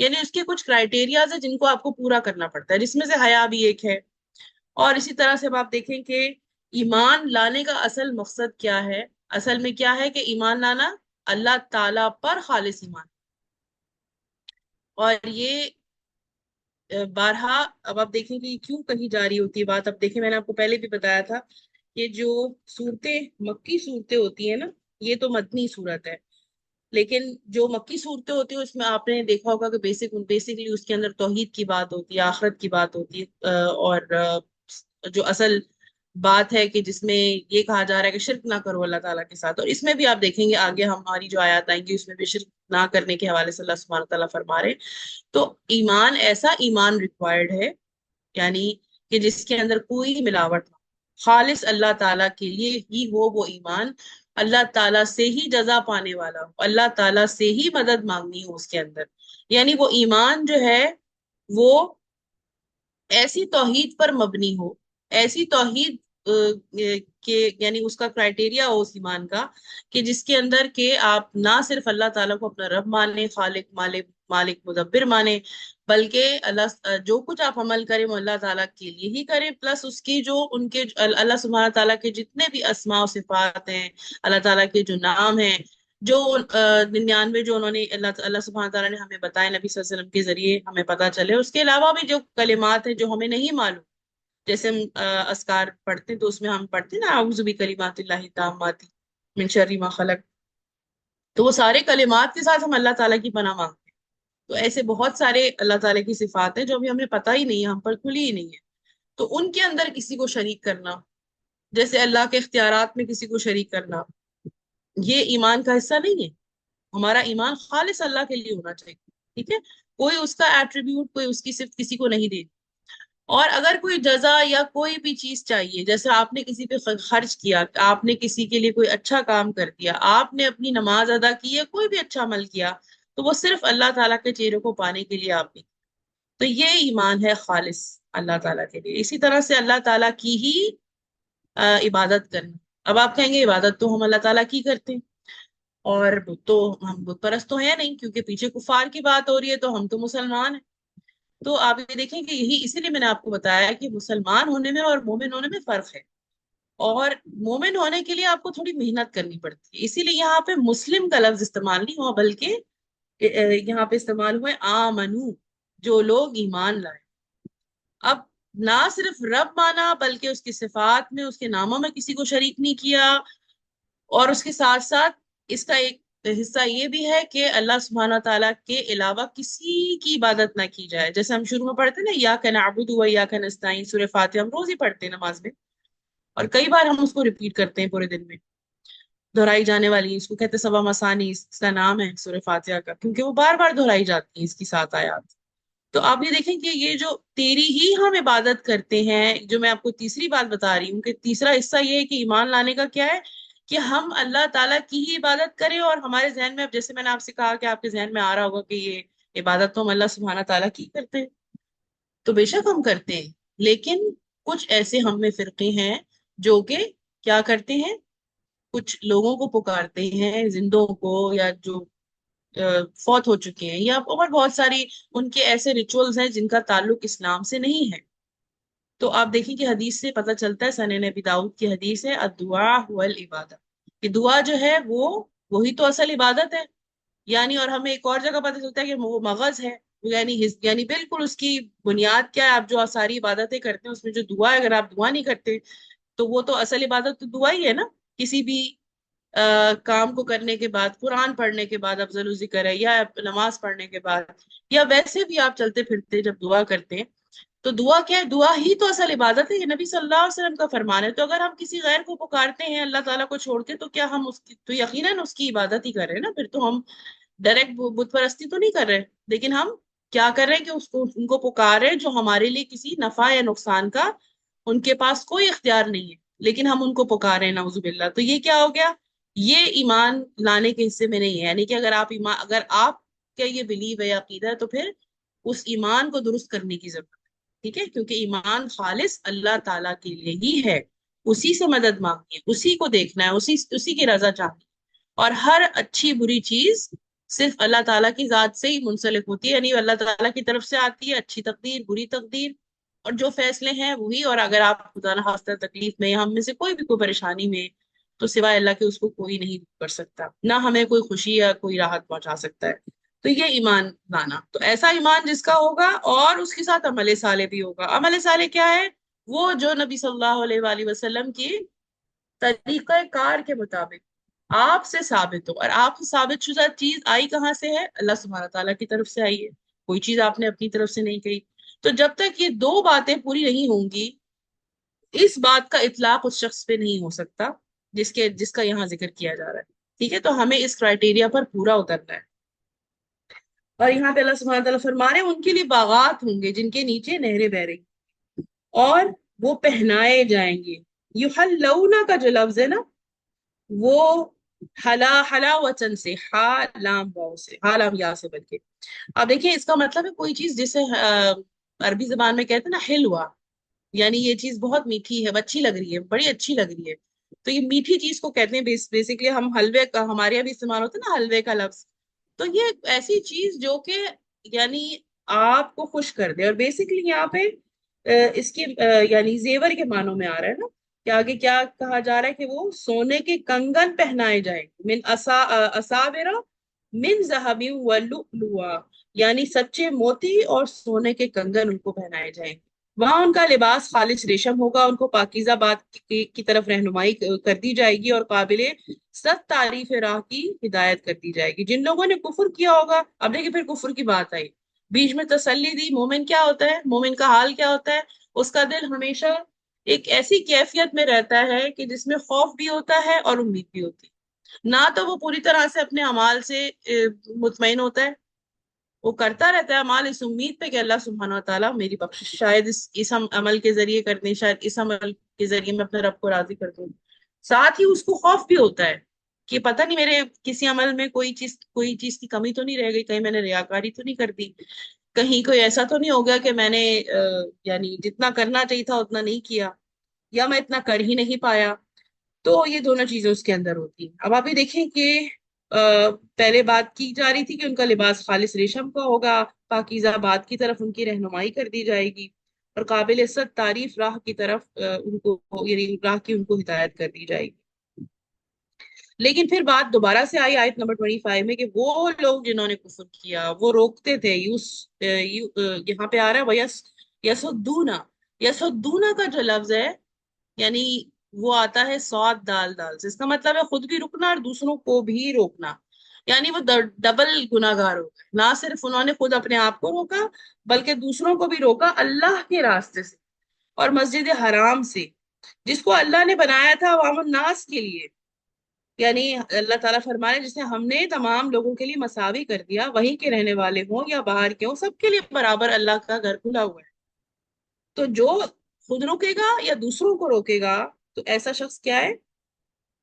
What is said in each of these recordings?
یعنی اس کے کچھ کرائٹیریاز ہیں جن کو آپ کو پورا کرنا پڑتا ہے، جس میں سے حیا بھی ایک ہے۔ اور اسی طرح سے اب آپ دیکھیں کہ ایمان لانے کا اصل مقصد کیا ہے، اصل میں کیا ہے کہ ایمان لانا اللہ تعالی پر خالص ایمان۔ اور یہ بارہا اب آپ دیکھیں کہ کیوں کہی جا رہی ہوتی ہے بات۔ اب دیکھیں میں نے آپ کو پہلے بھی بتایا تھا کہ جو صورتیں مکی صورتیں ہوتی ہیں نا، یہ تو مدنی صورت ہے، لیکن جو مکی صورتیں ہوتی ہیں اس میں آپ نے دیکھا ہوگا کہ بیسکلی اس کے اندر توحید کی بات ہوتی ہے، آخرت کی بات ہوتی ہے، اور جو اصل بات ہے کہ جس میں یہ کہا جا رہا ہے کہ شرک نہ کرو اللہ تعالیٰ کے ساتھ۔ اور اس میں بھی آپ دیکھیں گے آگے ہماری جو آیات آئیں گی اس میں بھی شرک نہ کرنے کے حوالے سے اللہ سبحانہ تعالیٰ فرما رہے ہیں۔ تو ایمان ایسا ایمان ریکوائرڈ ہے، یعنی کہ جس کے اندر کوئی ملاوٹ نہ ہو، خالص اللہ تعالیٰ کے لیے ہی ہو وہ ایمان، اللہ تعالیٰ سے ہی جزا پانے والا ہو، اللہ تعالیٰ سے ہی مدد مانگنی ہو اس کے اندر۔ یعنی وہ ایمان جو ہے وہ ایسی توحید پر مبنی ہو، ایسی توحید کہ یعنی اس کا کرائٹیریا ہو اس ایمان کا کہ جس کے اندر کہ آپ نہ صرف اللہ تعالیٰ کو اپنا رب مانے، خالق مالک مدبر مانے، بلکہ اللہ جو کچھ آپ عمل کریں وہ اللہ تعالیٰ کے لیے ہی کریں، پلس اس کی جو ان کے اللہ سبحانہ تعالیٰ کے جتنے بھی اسماء و صفات ہیں، اللہ تعالیٰ کے جو نام ہیں، جو 99 جو انہوں نے اللہ سبحانہ تعالیٰ نے ہمیں بتائے نبی صلی اللہ علیہ وسلم کے ذریعے ہمیں پتہ چلے، اس کے علاوہ بھی جو کلمات ہیں جو ہمیں نہیں معلوم، جیسے ہم اذکار پڑھتے ہیں تو اس میں ہم پڑھتے ہیں نا اعوذ بکلمات اللہ التامات من شر ما خلق، تو وہ سارے کلمات کے ساتھ ہم اللہ تعالیٰ کی پناہ مانگتے ہیں۔ تو ایسے بہت سارے اللہ تعالیٰ کی صفات ہیں جو ابھی ہمیں پتہ ہی نہیں ہے، ہم پر کھلی ہی نہیں ہے، تو ان کے اندر کسی کو شریک کرنا، جیسے اللہ کے اختیارات میں کسی کو شریک کرنا، یہ ایمان کا حصہ نہیں ہے۔ ہمارا ایمان خالص اللہ کے لیے ہونا چاہیے، ٹھیک ہے، کوئی اس کا ایٹریبیوٹ، کوئی اس کی صفت کسی کو نہیں دینی۔ اور اگر کوئی جزا یا کوئی بھی چیز چاہیے، جیسے آپ نے کسی پہ خرچ کیا، آپ نے کسی کے لیے کوئی اچھا کام کر دیا، آپ نے اپنی نماز ادا کی ہے، کوئی بھی اچھا عمل کیا، تو وہ صرف اللہ تعالیٰ کے چہرے کو پانے کے لیے آپ نے، تو یہ ایمان ہے خالص اللہ تعالیٰ کے لیے۔ اسی طرح سے اللہ تعالیٰ کی ہی عبادت کرنا۔ اب آپ کہیں گے عبادت تو ہم اللہ تعالیٰ کی کرتے ہیں، اور تو ہم بت پرست تو ہیں نہیں، کیونکہ پیچھے کفار کی بات ہو رہی ہے، تو ہم تو مسلمان ہیں۔ تو آپ یہ دیکھیں کہ یہی اسی لیے میں نے آپ کو بتایا کہ مسلمان ہونے میں اور مومن ہونے میں فرق ہے، اور مومن ہونے کے لیے آپ کو تھوڑی محنت کرنی پڑتی ہے، اسی لیے یہاں پہ مسلم کا لفظ استعمال نہیں ہوا، بلکہ یہاں پہ استعمال ہوئے آمنو، جو لوگ ایمان لائے۔ اب نہ صرف رب مانا بلکہ اس کی صفات میں، اس کے ناموں میں کسی کو شریک نہیں کیا، اور اس کے ساتھ ساتھ اس کا ایک حصہ یہ بھی ہے کہ اللہ سبحانہ تعالیٰ کے علاوہ کسی کی عبادت نہ کی جائے۔ جیسے ہم شروع میں پڑھتے ہیں نا ایاک نعبد و ایاک نستعین، سورہ فاتحہ ہم روز ہی پڑھتے ہیں نماز میں، اور کئی بار ہم اس کو ریپیٹ کرتے ہیں پورے دن میں، دہرائی جانے والی، اس کو کہتے ہیں سبع مسانی، اس کا نام ہے سورہ فاتحہ کا، کیونکہ وہ بار بار دہرائی جاتی ہیں اس کی 7 آیات۔ تو آپ یہ دیکھیں کہ یہ جو تیری ہی ہم عبادت کرتے ہیں، جو میں آپ کو تیسری بات بتا رہی ہوں کہ تیسرا حصہ یہ ہے کہ ایمان لانے کا کیا ہے کہ ہم اللہ تعالیٰ کی ہی عبادت کریں، اور ہمارے ذہن میں، اب جیسے میں نے آپ سے کہا کہ آپ کے ذہن میں آ رہا ہوگا کہ یہ عبادت تو ہم اللہ سبحانہ تعالیٰ کی کرتے ہیں، تو بے شک ہم کرتے ہیں، لیکن کچھ ایسے ہم میں فرقے ہیں جو کہ کیا کرتے ہیں، کچھ لوگوں کو پکارتے ہیں، زندوں کو، یا جو فوت ہو چکے ہیں، یا اور بہت ساری ان کے ایسے ریچولز ہیں جن کا تعلق اسلام سے نہیں ہے۔ تو آپ دیکھیں کہ حدیث سے پتہ چلتا ہے، سنن ابی داؤد کی حدیث ہے، الدعاء هو العبادہ، کہ دعا جو ہے وہی تو اصل عبادت ہے، یعنی، اور ہمیں ایک اور جگہ پتہ چلتا ہے کہ وہ مغز ہے، یعنی بالکل اس کی بنیاد کیا ہے، آپ جو ساری عبادتیں کرتے ہیں اس میں جو دعا ہے، اگر آپ دعا نہیں کرتے تو وہ تو اصل عبادت تو دعا ہی ہے نا۔ کسی بھی کام کو کرنے کے بعد، قرآن پڑھنے کے بعد افضل الذکر ہے، یا نماز پڑھنے کے بعد، یا ویسے بھی آپ چلتے پھرتے جب دعا کرتے ہیں تو دعا کیا ہے، دعا ہی تو اصل عبادت ہے، یہ نبی صلی اللہ علیہ وسلم کا فرمان ہے۔ تو اگر ہم کسی غیر کو پکارتے ہیں اللہ تعالیٰ کو چھوڑ کے، تو کیا ہم اس کی تو یقیناً اس کی عبادت ہی کر رہے ہیں نا، پھر تو ہم ڈائریکٹ بت پرستی تو نہیں کر رہے، لیکن ہم کیا کر رہے ہیں کہ ان کو پکار رہے ہیں جو ہمارے لیے کسی نفع یا نقصان کا ان کے پاس کوئی اختیار نہیں ہے، لیکن ہم ان کو پکارے ہیں، نعوذ باللہ۔ تو یہ کیا ہو گیا، یہ ایمان لانے کے حصے میں نہیں ہے، یعنی کہ اگر آپ کا یہ بلیو ہے یا عقیدہ ہے، تو پھر اس ایمان کو درست کرنے کی ضرورت ہے، ٹھیک ہے، کیونکہ ایمان خالص اللہ تعالیٰ کے لیے ہی ہے، اسی سے مدد مانگنی ہے، اسی کو دیکھنا ہے، اسی کی رضا چاہنی ہے، اور ہر اچھی بری چیز صرف اللہ تعالیٰ کی ذات سے ہی منسلک ہوتی ہے، یعنی اللہ تعالیٰ کی طرف سے آتی ہے، اچھی تقدیر بری تقدیر اور جو فیصلے ہیں وہی، اور اگر آپ خدا نہ خواستہ تکلیف میں یا ہم میں سے کوئی بھی کوئی پریشانی میں، تو سوائے اللہ کے اس کو کوئی نہیں کر سکتا، نہ ہمیں کوئی خوشی یا کوئی راحت پہنچا سکتا ہے۔ تو یہ ایمان لانا، تو ایسا ایمان جس کا ہوگا اور اس کے ساتھ عمل صالح بھی ہوگا۔ عمل صالح کیا ہے؟ وہ جو نبی صلی اللہ علیہ وآلہ وسلم کی طریقہ کار کے مطابق آپ سے ثابت ہو، اور آپ سے ثابت شدہ چیز آئی کہاں سے ہے؟ اللہ سبحانہ تعالیٰ کی طرف سے آئی ہے، کوئی چیز آپ نے اپنی طرف سے نہیں کہی۔ تو جب تک یہ دو باتیں پوری نہیں ہوں گی، اس بات کا اطلاق اس شخص پہ نہیں ہو سکتا جس کا یہاں ذکر کیا جا رہا ہے۔ ٹھیک ہے، تو ہمیں اس کرائٹیریا پر پورا اترنا ہے۔ اور یہاں پہ اللہ سبحانہ تعالیٰ فرما رہے ہیں ان کے لیے باغات ہوں گے جن کے نیچے نہریں بہ رہی، اور وہ پہنائے جائیں گے۔ یحلونا کا جو لفظ ہے نا، وہ حلا وچن سے، ہا لام واؤ سے، ہا لام یا سے، بلکہ اب دیکھیں اس کا مطلب ہے کوئی چیز جسے عربی زبان میں کہتے ہیں نا حلوا، یعنی یہ چیز بہت میٹھی ہے، اچھی لگ رہی ہے، بڑی اچھی لگ رہی ہے، تو یہ میٹھی چیز کو کہتے ہیں بیسیکلی۔ ہم حلوے کا، ہمارے یہاں بھی استعمال ہوتا ہے نا حلوے کا لفظ، تو یہ ایک ایسی چیز جو کہ یعنی آپ کو خوش کر دے، اور بیسیکلی یہاں پہ اس کے یعنی زیور کے معنوں میں آ رہا ہے نا کہ آگے کیا کہا جا رہا ہے کہ وہ سونے کے کنگن پہنائے جائیں من اساورا من ذهب ولؤلؤا، یعنی سچے موتی اور سونے کے کنگن ان کو پہنائے جائیں گے۔ وہاں ان کا لباس خالص ریشم ہوگا، ان کو پاکیزہ بات کی طرف رہنمائی کر دی جائے گی، اور قابل سخت تعریف راہ کی ہدایت کر دی جائے گی۔ جن لوگوں نے کفر کیا ہوگا، اب دیکھیں پھر کفر کی بات آئی، بیچ میں تسلی دی۔ مومن کیا ہوتا ہے؟ مومن کا حال کیا ہوتا ہے؟ اس کا دل ہمیشہ ایک ایسی کیفیت میں رہتا ہے کہ جس میں خوف بھی ہوتا ہے اور امید بھی ہوتی ہے۔ نہ تو وہ پوری طرح سے اپنے اعمال سے مطمئن ہوتا ہے، وہ کرتا رہتا ہے اعمال اس امید پہ کہ اللہ سبحانہ و تعالیٰ میری بخشش شاید اس عمل کے ذریعے کر دیں، شاید اس عمل کے ذریعے میں اپنے رب کو راضی کر دوں۔ ساتھ ہی اس کو خوف بھی ہوتا ہے کہ پتہ نہیں میرے کسی عمل میں کوئی چیز کی کمی تو نہیں رہ گئی، کہیں میں نے ریاکاری تو نہیں کر دی، کہیں کوئی ایسا تو نہیں ہو گیا کہ میں نے یعنی جتنا کرنا چاہیے تھا اتنا نہیں کیا، یا میں اتنا کر ہی نہیں پایا۔ تو یہ دونوں چیزیں اس کے اندر ہوتی ہیں۔ اب آپ یہ دیکھیں کہ پہلے بات کی جا رہی تھی کہ ان کا لباس خالص ریشم کا ہوگا، پاکیزہ بات کی طرف ان کی رہنمائی کر دی جائے گی، اور قابل عزت تعریف راہ کی طرف ان کو یعنی راہ کی ان کو ہدایت کر دی جائے گی۔ لیکن پھر بات دوبارہ سے آئی آیت نمبر 25 میں کہ وہ لوگ جنہوں نے کفر کیا وہ روکتے تھے، یہاں پہ آ رہا ہے یسدونا، یسدونا کا جو لفظ ہے یعنی وہ آتا ہے سواد دال دال سے، اس کا مطلب ہے خود بھی رکنا اور دوسروں کو بھی روکنا، یعنی وہ ڈبل گناہگار ہو گئے، نہ صرف انہوں نے خود اپنے آپ کو روکا بلکہ دوسروں کو بھی روکا اللہ کے راستے سے اور مسجد حرام سے، جس کو اللہ نے بنایا تھا عوام الناس کے لیے، یعنی اللہ تعالیٰ فرمانے جسے ہم نے تمام لوگوں کے لیے مساوی کر دیا، وہیں کے رہنے والے ہوں یا باہر کے ہوں، سب کے لیے برابر اللہ کا گھر کھلا ہوا ہے۔ تو جو خود روکے گا یا دوسروں کو روکے گا، تو ایسا شخص کیا ہے؟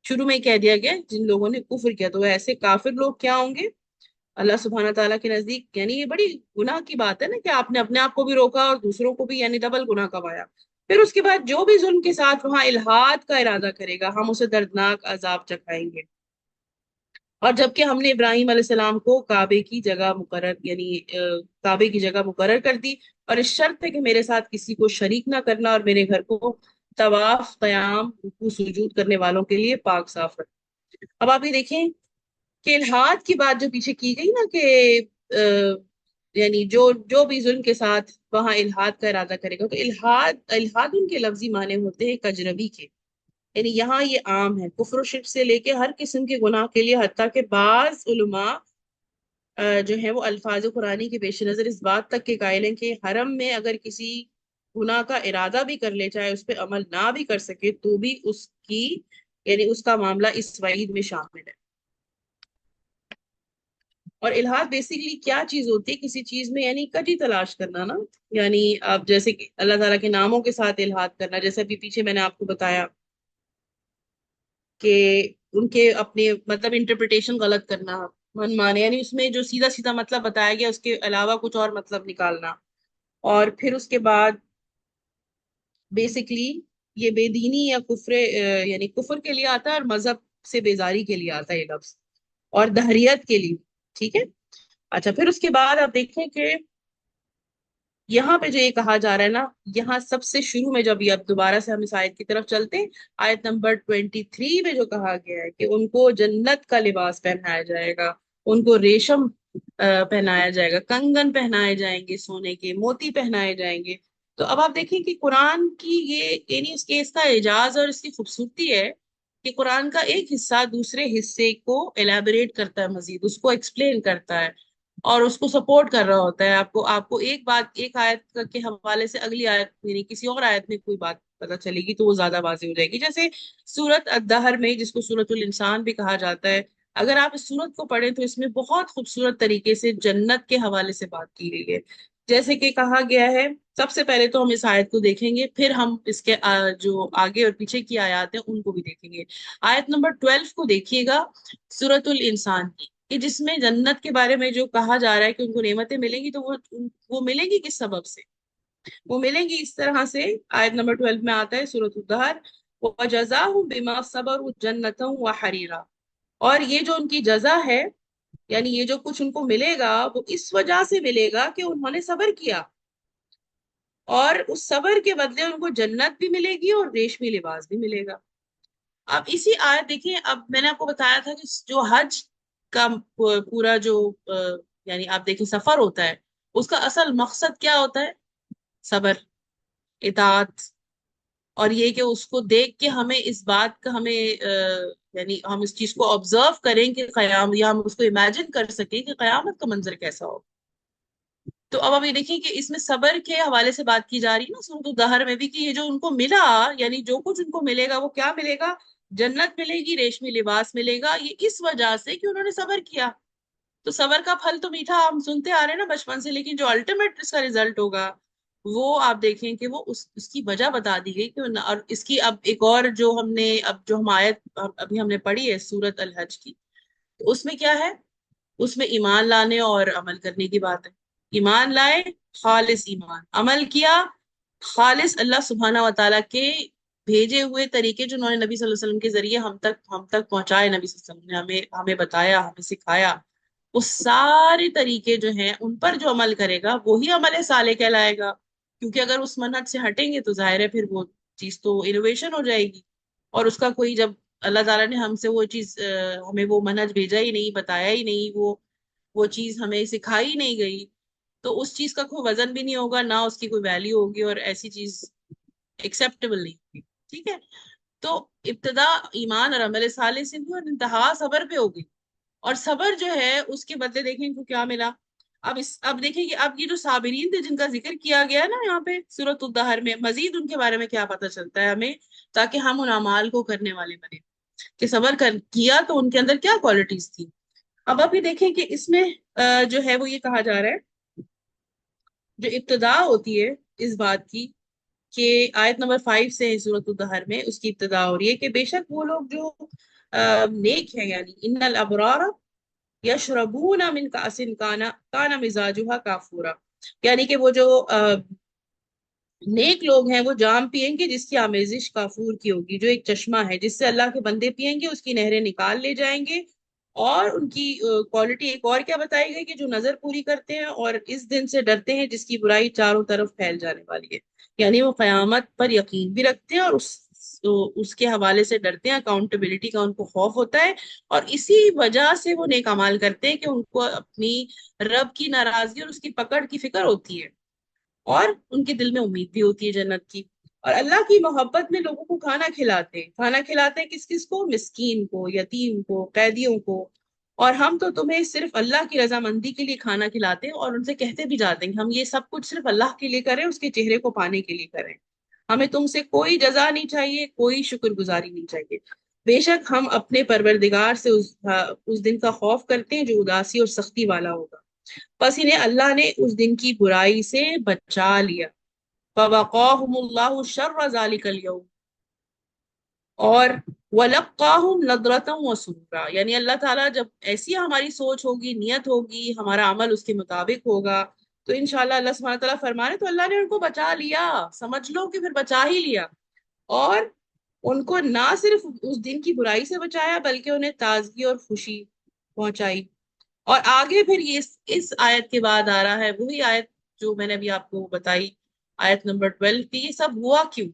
شروع میں ہی کہہ دیا گیا جن لوگوں نے کفر کیا، تو ایسے کافر لوگ کیا ہوں گے اللہ سبحانہ تعالیٰ کے نزدیک؟ یعنی یہ بڑی گناہ کی بات ہے نا کہ آپ نے اپنے آپ کو بھی روکا اور دوسروں کو بھی، یعنی ڈبل گناہ کمایا۔ پھر اس کے بعد جو بھی ظلم کے ساتھ وہاں الحاد کا ارادہ کرے گا ہم اسے دردناک عذاب چکھائیں گے۔ اور جبکہ ہم نے ابراہیم علیہ السلام کو کعبے کی جگہ مقرر یعنی کعبے کی جگہ مقرر کر دی، اور اس شرط ہے کہ میرے ساتھ کسی کو شریک نہ کرنا، اور میرے گھر کو طواف قیام رکوع سجود کرنے والوں کے لیے پاک صاف رکھنا۔ اب آپ یہ دیکھیں کہ الحاد کی بات جو پیچھے کی گئی نا کہ یعنی جو بھی ظلم کے ساتھ وہاں الحاد کا ارادہ کرے گا، تو الحاد ان کے لفظی معنی ہوتے ہیں کجروی کے، یعنی یہاں یہ عام ہے کفر و شرک سے لے کے ہر قسم کے گناہ کے لیے، حتیٰ کہ بعض علماء جو ہیں وہ الفاظ قرآنی کے پیش نظر اس بات تک کے قائل ہیں کہ حرم میں اگر کسی گناہ کا ارادہ بھی کر لے، چاہے اس پہ عمل نہ بھی کر سکے، تو بھی اس کی یعنی اس کا معاملہ اس وعید میں شامل ہے۔ اور الحاد بیسیکلی کیا چیز ہوتی ہے؟ کسی چیز میں یعنی کجی تلاش کرنا نا، یعنی آپ جیسے کہ اللہ تعالیٰ کے ناموں کے ساتھ الحاد کرنا، جیسے ابھی پیچھے میں نے آپ کو بتایا کہ ان کے اپنے مطلب انٹرپریٹیشن غلط کرنا، من مانے، یعنی اس میں جو سیدھا سیدھا مطلب بتایا گیا اس کے علاوہ کچھ اور مطلب نکالنا، اور پھر اس کے بعد بیسیکلی یہ بے دینی یا کفر یعنی کفر کے لیے آتا ہے، اور مذہب سے بیزاری کے لیے آتا ہے یہ لفظ، اور دہریت کے لیے، ٹھیک ہے. اچھا پھر اس کے بعد آپ دیکھیں کہ یہاں پہ جو یہ کہا جا رہا ہے نا، یہاں سب سے شروع میں جب یہ اب دوبارہ سے ہم اس آیت کی طرف چلتے ہیں، آیت نمبر 23 میں جو کہا گیا ہے کہ ان کو جنت کا لباس پہنایا جائے گا، ان کو ریشم پہنایا جائے گا، کنگن پہنائے جائیں گے، سونے کے موتی پہنائے جائیں گے. تو اب آپ دیکھیں کہ قرآن کی یہ یعنی اس کا اعجاز اور اس کی خوبصورتی ہے کہ قرآن کا ایک حصہ دوسرے حصے کو ایلیبوریٹ کرتا ہے، مزید اس کو ایکسپلین کرتا ہے اور اس کو سپورٹ کر رہا ہوتا ہے. آپ کو ایک بات ایک آیت کے حوالے سے اگلی آیت یعنی کسی اور آیت میں کوئی بات پتہ چلے گی تو وہ زیادہ واضح ہو جائے گی. جیسے سورت الدہر میں، جس کو سورت الانسان بھی کہا جاتا ہے، اگر آپ اس سورت کو پڑھیں تو اس میں بہت خوبصورت طریقے سے جنت کے حوالے سے بات کی گئی ہے. جیسے کہ کہا گیا ہے، سب سے پہلے تو ہم اس آیت کو دیکھیں گے، پھر ہم اس کے جو آگے اور پیچھے کی آیات ہیں ان کو بھی دیکھیں گے. آیت نمبر 12 کو دیکھیے گا سورت الانسان کی، کہ جس میں جنت کے بارے میں جو کہا جا رہا ہے کہ ان کو نعمتیں ملیں گی، تو وہ ملیں گی کس سبب سے؟ وہ ملیں گی اس طرح سے. آیت نمبر 12 میں آتا ہے سورۃ الدہر، وَجَزَاهُمْ بِمَا صَبَرُوا جَنَّةً وَحَرِيرًا، اور یہ جو ان کی جزا ہے، یعنی یہ جو کچھ ان کو ملے گا وہ اس وجہ سے ملے گا کہ انہوں نے صبر کیا، اور اس صبر کے بدلے ان کو جنت بھی ملے گی اور ریشمی لباس بھی ملے گا. اب اسی آیت دیکھیں، اب میں نے آپ کو بتایا تھا کہ جو حج کا پورا جو یعنی آپ دیکھیں سفر ہوتا ہے، اس کا اصل مقصد کیا ہوتا ہے؟ صبر، اطاعت، اور یہ کہ اس کو دیکھ کے ہمیں اس بات کا ہمیں یعنی ہم اس چیز کو آبزرو کریں کہ قیام، یا ہم اس کو امیجن کر سکیں کہ قیامت کا منظر کیسا ہو. تو اب یہ دیکھیں کہ اس میں صبر کے حوالے سے بات کی جا رہی ہے نا سورۃ الدہر میں بھی، کہ یہ جو ان کو ملا، یعنی جو کچھ ان کو ملے گا وہ کیا ملے گا؟ جنت ملے گی، ریشمی لباس ملے گا، یہ اس وجہ سے کہ انہوں نے صبر کیا. تو صبر کا پھل تو میٹھا، ہم سنتے آ رہے ہیں نا بچپن سے، لیکن جو الٹیمیٹ اس کا ریزلٹ ہوگا وہ آپ دیکھیں کہ وہ اس کی وجہ بتا دی گئی کہ اور اس کی اب ایک اور جو ہم نے اب جو ہم آیت ابھی ہم نے پڑھی ہے سورت الحج کی، تو اس میں کیا ہے؟ اس میں ایمان لانے اور عمل کرنے کی بات ہے. ایمان لائے، خالص ایمان، عمل کیا خالص اللہ سبحانہ و تعالیٰ کے بھیجے ہوئے طریقے جو انہوں نے نبی صلی اللہ علیہ وسلم کے ذریعے ہم تک پہنچائے، نبی صلی اللہ علیہ وسلم نے ہمیں بتایا، ہمیں سکھایا، وہ سارے طریقے جو ہیں ان پر جو عمل کرے گا وہی عمل صالح کہلائے گا. کیونکہ اگر اس منہج سے ہٹیں گے تو ظاہر ہے پھر وہ چیز تو انوویشن ہو جائے گی، اور اس کا کوئی جب اللہ تعالیٰ نے ہم سے وہ چیز ہمیں وہ منہج بھیجا ہی نہیں، بتایا ہی نہیں، وہ چیز ہمیں سکھائی نہیں گئی، تو اس چیز کا کوئی وزن بھی نہیں ہوگا، نہ اس کی کوئی ویلیو ہوگی، اور ایسی چیز ایکسیپٹیبل نہیں ہوگی. ٹھیک ہے. تو ابتدا ایمان اور عمل صالح سے بھی، اور انتہا صبر پہ ہوگی. اور صبر جو ہے اس کے بدلے دیکھیں ان کو کیا ملا. اب دیکھیں کہ اب یہ جو صابرین تھے جن کا ذکر کیا گیا ہے نا یہاں پہ سورۃ الدہر میں، مزید ان کے بارے میں کیا پتہ چلتا ہے ہمیں، تاکہ ہم ان اعمال کو کرنے والے بنے کہ صبر کیا تو ان کے اندر کیا کوالٹیز تھی. اب ابھی دیکھیں کہ اس میں جو ہے وہ یہ کہا جا رہا ہے، جو ابتدا ہوتی ہے اس بات کی، کہ آیت نمبر 5 سے سورۃ الدہر میں اس کی ابتدا ہو رہی ہے کہ بے شک وہ لوگ جو نیک ہیں، یعنی ان الابرار یشربون من کأس کان مزاجها کافورا، یعنی کہ وہ جو نیک لوگ ہیں وہ جام پیئیں گے جس کی آمیزش کافور کی ہوگی، جو ایک چشمہ ہے جس سے اللہ کے بندے پیئیں گے، اس کی نہریں نکال لے جائیں گے. اور ان کی کوالٹی ایک اور کیا بتائی گئی کہ جو نظر پوری کرتے ہیں اور اس دن سے ڈرتے ہیں جس کی برائی چاروں طرف پھیل جانے والی ہے. یعنی وہ قیامت پر یقین بھی رکھتے ہیں اور اس کے حوالے سے ڈرتے ہیں، اکاؤنٹیبلٹی کا ان کو خوف ہوتا ہے، اور اسی وجہ سے وہ نیک اعمال کرتے ہیں کہ ان کو اپنی رب کی ناراضگی اور اس کی پکڑ کی فکر ہوتی ہے، اور ان کے دل میں امید بھی ہوتی ہے جنت کی. اور اللہ کی محبت میں لوگوں کو کھانا کھلاتے ہیں کس کس کو؟ مسکین کو، یتیم کو، قیدیوں کو. اور ہم تو تمہیں صرف اللہ کی رضامندی کے لیے کھانا کھلاتے ہیں، اور ان سے کہتے بھی جاتے ہیں کہ ہم یہ سب کچھ صرف اللہ کے لیے کریں، اس کے چہرے کو پانے کے لیے کریں، ہمیں تم سے کوئی جزا نہیں چاہیے، کوئی شکر گزاری نہیں چاہیے. بے شک ہم اپنے پروردگار سے اس دن کا خوف کرتے ہیں جو اداسی اور سختی والا ہوگا. بس انہیں اللہ نے اس دن کی برائی سے بچا لیا. فَوَقَاهُمُ اللَّهُ شَرَّ ذَلِكَ الْيَوْمِ، اور وَلَقَّاهُمْ نَضْرَةً وَسُرُورًا، یعنی اللہ تعالیٰ جب ایسی ہماری سوچ ہوگی، نیت ہوگی، ہمارا عمل اس کے مطابق ہوگا، تو انشاءاللہ اللہ سبحانہ تعالیٰ فرمانے تو اللہ نے ان کو بچا لیا، سمجھ لو کہ پھر بچا ہی لیا. اور ان کو نہ صرف اس دن کی برائی سے بچایا بلکہ انہیں تازگی اور خوشی پہنچائی. اور آگے پھر یہ اس آیت کے بعد آ رہا ہے وہی آیت جو میں نے ابھی آپ کو بتائی، آیت نمبر 12 کہ یہ سب ہوا کیوں؟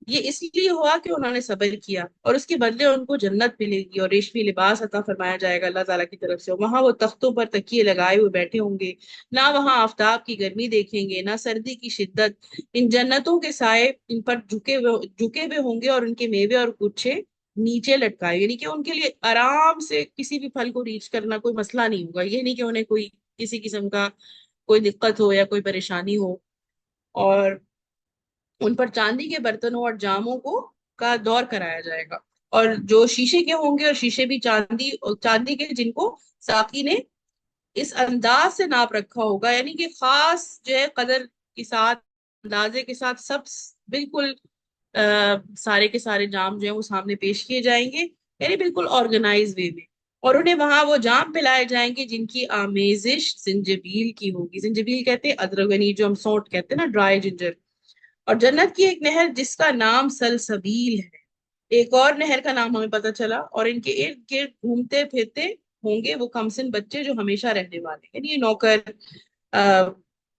یہ اس لیے ہوا کہ انہوں نے صبر کیا، اور اس کے بدلے ان کو جنت ملے گی اور ریشمی لباس عطا فرمایا جائے گا اللہ تعالیٰ کی طرف سے، وہاں وہ تختوں پر تکیے لگائے ہوئے بیٹھے ہوں گے، نہ وہاں آفتاب کی گرمی دیکھیں گے نہ سردی کی شدت، ان جنتوں کے سائے ان پر جھکے ہوئے ہوں گے، اور ان کے میوے اور گچھے نیچے لٹکائے، یعنی کہ ان کے لیے آرام سے کسی بھی پھل کو ریچ کرنا کوئی مسئلہ نہیں ہوگا، یہ نہیں کہ انہیں کوئی کسی قسم کا کوئی دقت ہو یا کوئی پریشانی ہو۔ اور ان پر چاندی کے برتنوں اور جاموں کو کا دور کرایا جائے گا، اور جو شیشے کے ہوں گے، اور شیشے بھی چاندی کے جن کو ساقی نے اس انداز سے ناپ رکھا ہوگا، یعنی کہ خاص جو ہے قدر کے ساتھ، اندازے کے ساتھ، سب بالکل سارے کے سارے جام جو ہیں وہ سامنے پیش کیے جائیں گے، یعنی بالکل آرگنائز وے میں، اور انہیں وہاں وہ جام پلائے جائیں گے جن کی آمیزش زنجبیل کی ہوگی، زنجبیل کہتے ہیں ادرک، یعنی جو ہم سونٹ کہتے ہیں نا، ڈرائی جنجر، اور جنت کی ایک نہر جس کا نام سلسبیل ہے، ایک اور نہر کا نام ہمیں پتہ چلا، اور ان کے ارد گرد گھومتے پھرتے ہوں گے وہ کمسن بچے جو ہمیشہ رہنے والے ہیں، یعنی یہ نوکر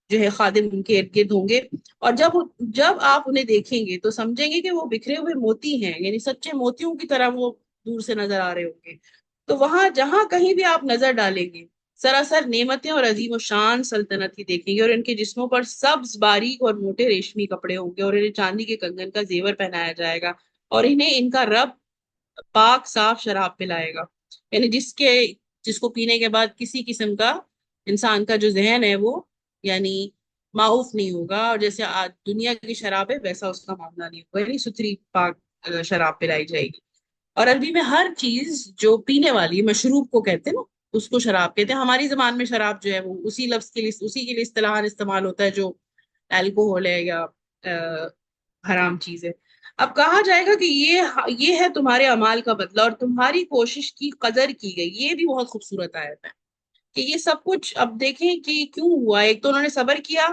جو ہے خادم ان کے ارد گرد ہوں گے، اور جب آپ انہیں دیکھیں گے تو سمجھیں گے کہ وہ بکھرے ہوئے موتی ہیں، یعنی سچے موتیوں کی طرح وہ دور سے نظر آ رہے ہوں گے، تو وہاں جہاں کہیں بھی آپ نظر ڈالیں گے سراسر نعمتیں اور عظیم و شان سلطنت ہی دیکھیں گے، اور ان کے جسموں پر سبز باریک اور موٹے ریشمی کپڑے ہوں گے، اور انہیں چاندی کے کنگن کا زیور پہنایا جائے گا، اور انہیں ان کا رب پاک صاف شراب پلائے گا، یعنی جس کو پینے کے بعد کسی قسم کا انسان کا جو ذہن ہے وہ یعنی معاف نہیں ہوگا، اور جیسے آج دنیا کی شراب ہے ویسا اس کا معاملہ نہیں ہوگا، یعنی ستھری پاک شراب پلائی جائے گی۔ اور عربی میں ہر چیز جو پینے والی مشروب کو کہتے ہیں نا، اس کو شراب کہتے ہیں، ہماری زبان میں شراب جو ہے وہ اسی لفظ کے لیے اسی کے لیے اصطلاحاً استعمال ہوتا ہے جو الکوہول ہے یا حرام چیز ہے۔ اب کہا جائے گا کہ یہ ہے تمہارے اعمال کا بدلہ اور تمہاری کوشش کی قدر کی گئی، یہ بھی بہت خوبصورت آیت ہے کہ یہ سب کچھ اب دیکھیں کہ کیوں ہوا، ایک تو انہوں نے صبر کیا،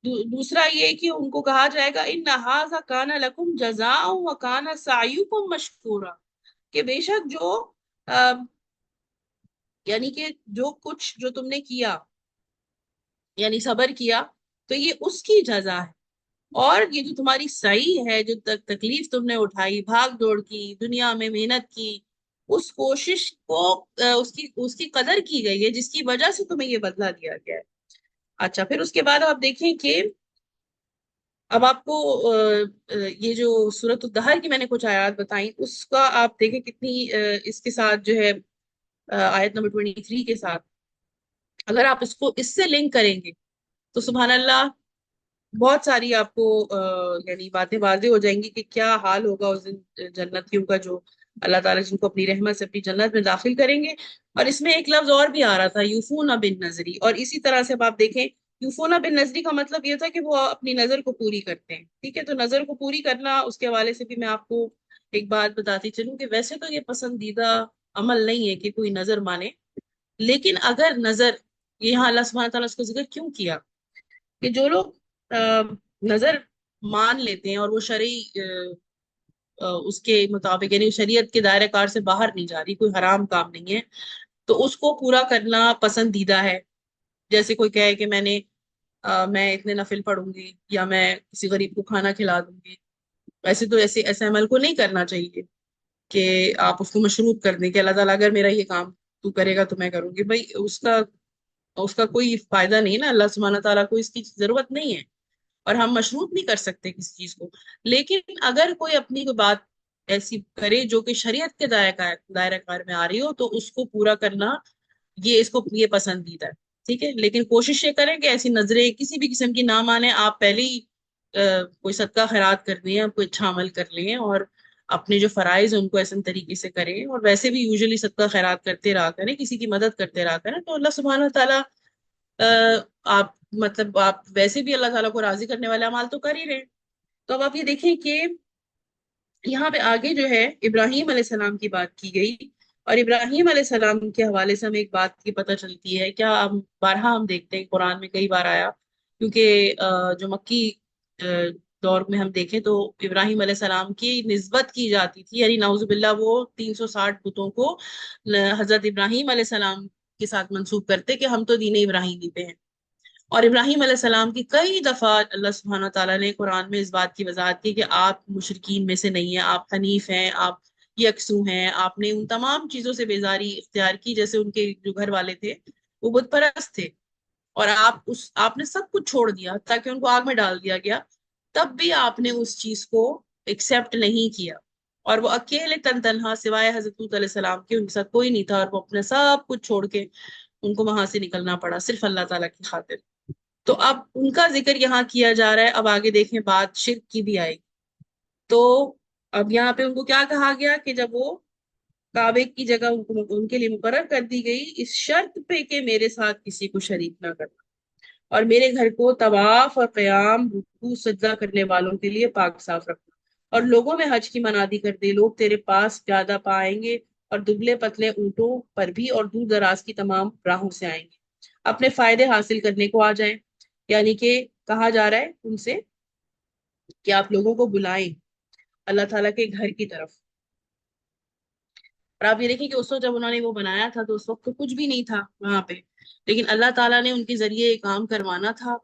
دوسرا یہ کہ ان کو کہا جائے گا ان ھذا کان لکم جزاء وکان سعیکم مشکورا، کہ بے شک جو یعنی کہ جو کچھ جو تم نے کیا یعنی صبر کیا تو یہ اس کی جزا ہے، اور یہ جو تمہاری سعی ہے، جو تکلیف تم نے اٹھائی، بھاگ دوڑ کی، دنیا میں محنت کی، اس کوشش کو اس کی قدر کی گئی ہے جس کی وجہ سے تمہیں یہ بدلہ دیا گیا ہے۔ اچھا، پھر اس کے بعد آپ دیکھیں کہ اب آپ کو یہ جو سورۃ الدہر کی میں نے کچھ آیات بتائیں اس کا آپ دیکھیں کتنی اس کے ساتھ جو ہے آیت نمبر 23 کے ساتھ اگر آپ اس کو اس سے لنک کریں گے تو سبحان اللہ بہت ساری آپ کو یعنی باتیں واضح ہو جائیں گی کہ کیا حال ہوگا اس دن جنتیوں کا، جو اللہ تعالیٰ جن کو اپنی رحمت سے اپنی جنت میں داخل کریں گے۔ اور اس میں ایک لفظ اور بھی آ رہا تھا، یوفون بن نظری، اور اسی طرح سے اب آپ دیکھیں یوفون بن نظری کا مطلب یہ تھا کہ وہ اپنی نظر کو پوری کرتے ہیں، ٹھیک ہے، تو نظر کو پوری کرنا اس کے حوالے سے بھی میں آپ کو ایک بات بتاتی چلوں کہ ویسے تو یہ پسندیدہ عمل نہیں ہے کہ کوئی نظر مانے، لیکن اگر نظر، یہاں اللہ سبحانہ تعالیٰ اس کا ذکر کیوں کیا کہ جو لوگ نظر مان لیتے ہیں اور وہ شرعی اس کے مطابق یعنی شریعت کے دائرہ کار سے باہر نہیں جا رہی، کوئی حرام کام نہیں ہے، تو اس کو پورا کرنا پسندیدہ ہے، جیسے کوئی کہے کہ میں اتنے نفل پڑھوں گی یا میں کسی غریب کو کھانا کھلا دوں گی، ویسے تو ایسے عمل کو نہیں کرنا چاہیے کہ آپ اس کو مشروط کر دیں کہ اللہ تعالیٰ اگر میرا یہ کام تو کرے گا تو میں کروں گی، بھائی اس کا کوئی فائدہ نہیں ہے نا، اللہ سبحانہ تعالیٰ کو اس کی ضرورت نہیں ہے، اور ہم مشروط نہیں کر سکتے کسی چیز کو، لیکن اگر کوئی اپنی کوئی بات ایسی کرے جو کہ شریعت کے دائرہ کار میں آ رہی ہو تو اس کو پورا کرنا اس کو یہ پسندیدہ ہے، ٹھیک ہے، لیکن کوشش یہ کریں کہ ایسی نظریں کسی بھی قسم کی نہ مانیں، آپ پہلے ہی کوئی صدقہ خیرات کر لیں، کوئی اچھا عمل کر لیں، اور اپنے جو فرائض ہیں ان کو ایسے طریقے سے کریں، اور ویسے بھی یوزلی صدقہ خیرات کرتے رہا کریں، کسی کی مدد کرتے رہا کریں، تو اللہ سبحانہ تعالیٰ آپ مطلب آپ ویسے بھی اللہ تعالیٰ کو راضی کرنے والے اعمال تو کر ہی رہے ہیں۔ تو اب آپ یہ دیکھیں کہ یہاں پہ آگے جو ہے ابراہیم علیہ السلام کی بات کی گئی، اور ابراہیم علیہ السلام کے حوالے سے ہمیں ایک بات کی پتہ چلتی ہے، کیا بارہا ہم دیکھتے ہیں قرآن میں کئی بار آیا، کیونکہ جو مکی دور میں ہم دیکھیں تو ابراہیم علیہ السلام کی نسبت کی جاتی تھی، یعنی نعوذ باللہ وہ 360 بتوں کو حضرت ابراہیم علیہ السلام کے ساتھ منسوب کرتے کہ ہم تو دین ابراہیمی پہ ہیں. اور ابراہیم علیہ السلام کی کئی دفعہ اللہ سبحانہ تعالیٰ نے قرآن میں اس بات کی وضاحت کی کہ آپ مشرکین میں سے نہیں ہیں، آپ حنیف ہیں، آپ یکسو ہیں. آپ نے ان تمام چیزوں سے بیزاری اختیار کی، جیسے ان کے جو گھر والے تھے وہ بت پرست تھے، اور آپ نے سب کچھ چھوڑ دیا تاکہ ان کو آگ میں ڈال دیا گیا، تب بھی آپ نے اس چیز کو ایکسپٹ نہیں کیا. اور وہ اکیلے تن تنہا سوائے حضرت لوط علیہ السلام کے ان کے ساتھ کوئی نہیں تھا، اور وہ اپنے سب کچھ چھوڑ کے ان کو وہاں سے نکلنا پڑا صرف اللہ تعالیٰ کی خاطر. تو اب ان کا ذکر یہاں کیا جا رہا ہے. اب آگے دیکھیں بات شرک کی بھی آئے گی. تو اب یہاں پہ ان کو کیا کہا گیا کہ جب وہ کعبے کی جگہ ان کے لیے مقرر کر دی گئی اس شرط پہ کہ میرے ساتھ کسی کو شریک نہ کرنا، اور میرے گھر کو طواف اور قیام رکوع سجدہ کرنے والوں کے لیے پاک صاف رکھنا، اور لوگوں میں حج کی منادی کر دے. لوگ تیرے پاس زیادہ پائیں گے، اور دبلے پتلے اونٹوں پر بھی اور دور دراز کی تمام راہوں سے آئیں گے، اپنے فائدے حاصل کرنے کو آ جائیں. یعنی کہ کہا جا رہا ہے ان سے کہ آپ لوگوں کو بلائیں اللہ تعالیٰ کے گھر کی طرف. اور آپ یہ دیکھیں کہ اس وقت جب انہوں نے وہ بنایا تھا تو اس وقت تو کچھ بھی نہیں تھا وہاں پہ، لیکن اللہ تعالیٰ نے ان کے ذریعے یہ کام کروانا تھا.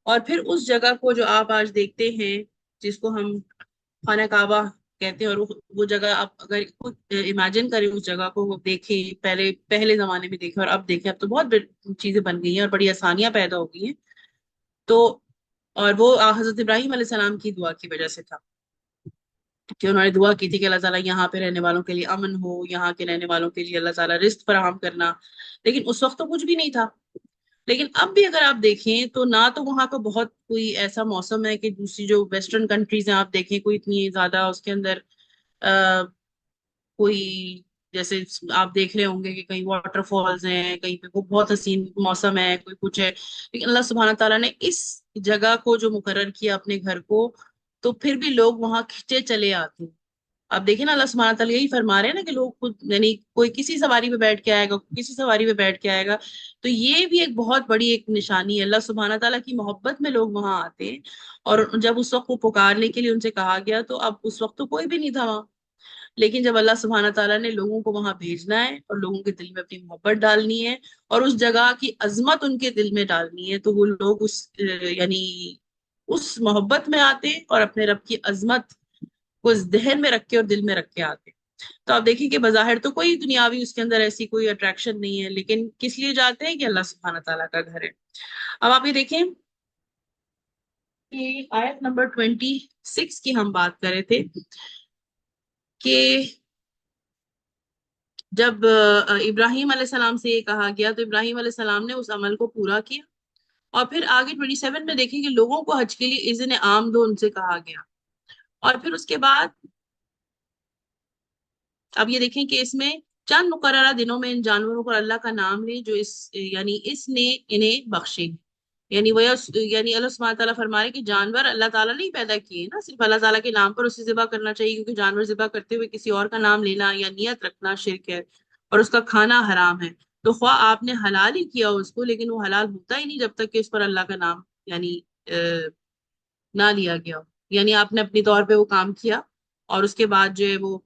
اور پھر اس جگہ کو جو آپ آج دیکھتے ہیں جس کو ہم خانہ کعبہ کہتے ہیں، اور وہ جگہ آپ اگر امیجن کریں اس جگہ کو، وہ دیکھیں پہلے زمانے میں دیکھیں اور اب دیکھیں، اب تو بہت چیزیں بن گئی ہیں اور بڑی آسانیاں پیدا ہو گئی ہیں. تو اور وہ حضرت ابراہیم علیہ السلام کی دعا کی وجہ سے تھا کہ انہوں نے دعا کی تھی کہ اللہ تعالیٰ یہاں پہ رہنے والوں کے لیے امن ہو، یہاں کے رہنے والوں کے لیے اللہ تعالیٰ رزق فراہم کرنا. لیکن اس وقت تو کچھ بھی نہیں تھا. لیکن اب بھی اگر آپ دیکھیں تو نہ تو وہاں کا بہت کوئی ایسا موسم ہے کہ دوسری جو ویسٹرن کنٹریز ہیں آپ دیکھیں کوئی اتنی زیادہ اس کے اندر کوئی جیسے آپ دیکھ رہے ہوں گے کہ کہیں واٹر فالز ہیں، کہیں پہ وہ بہت حسین موسم ہے، کوئی کچھ ہے. لیکن اللہ سبحانہ تعالیٰ نے اس جگہ کو جو مقرر کیا اپنے گھر کو، تو پھر بھی لوگ وہاں کھنچے چلے آتے ہیں. اب دیکھیں نا اللہ سبحانہ تعالیٰ یہی فرما رہے ہیں نا کہ لوگ خود یعنی کوئی کسی سواری پہ بیٹھ کے آئے گا، کسی سواری پہ بیٹھ کے آئے گا. تو یہ بھی ایک بہت بڑی ایک نشانی ہے اللہ سبحانہ تعالیٰ کی محبت میں لوگ وہاں آتے ہیں. اور جب اس وقت وہ پکارنے کے لیے ان سے کہا گیا تو اب اس وقت تو کوئی بھی نہیں تھا وہاں، لیکن جب اللہ سبحانہ تعالیٰ نے لوگوں کو وہاں بھیجنا ہے اور لوگوں کے دل میں اپنی محبت ڈالنی ہے اور اس جگہ کی عظمت ان کے دل میں ڈالنی ہے، تو وہ لوگ یعنی اس محبت میں آتے اور اپنے رب کی عظمت کو ذہن میں رکھ کے اور دل میں رکھ کے آتے. تو آپ دیکھیں کہ بظاہر تو کوئی دنیاوی اس کے اندر ایسی کوئی اٹریکشن نہیں ہے، لیکن کس لیے جاتے ہیں کہ اللہ سبحانہ تعالیٰ کا گھر ہے. اب آپ یہ دیکھیں کہ آیت نمبر 26 کی ہم بات کر رہے تھے کہ جب ابراہیم علیہ السلام سے یہ کہا گیا تو ابراہیم علیہ السلام نے اس عمل کو پورا کیا. اور پھر آگے 27 میں دیکھیں کہ لوگوں کو حج کے لیے اذن عام دو ان سے کہا گیا. اور پھر اس کے بعد اب یہ دیکھیں کہ اس میں چند مقررہ دنوں میں ان جانوروں پر اللہ کا نام لیں جو یعنی اس نے انہیں بخشے. یعنی وہ یعنی اللہ سبحانہ تعالیٰ فرما رہے کہ جانور اللہ تعالیٰ نے ہی پیدا کیے نا، صرف اللہ تعالیٰ کے نام پر اسے ذبح کرنا چاہیے، کیونکہ جانور ذبح کرتے ہوئے کسی اور کا نام لینا یا نیت رکھنا شرک ہے اور اس کا کھانا حرام ہے. تو خواہ آپ نے حلال ہی کیا اس کو، لیکن وہ حلال ہوتا ہی نہیں جب تک کہ اس پر اللہ کا نام یعنی نہ لیا گیا ہو. یعنی آپ نے اپنی طور پہ وہ کام کیا اور اس کے بعد جو ہے وہ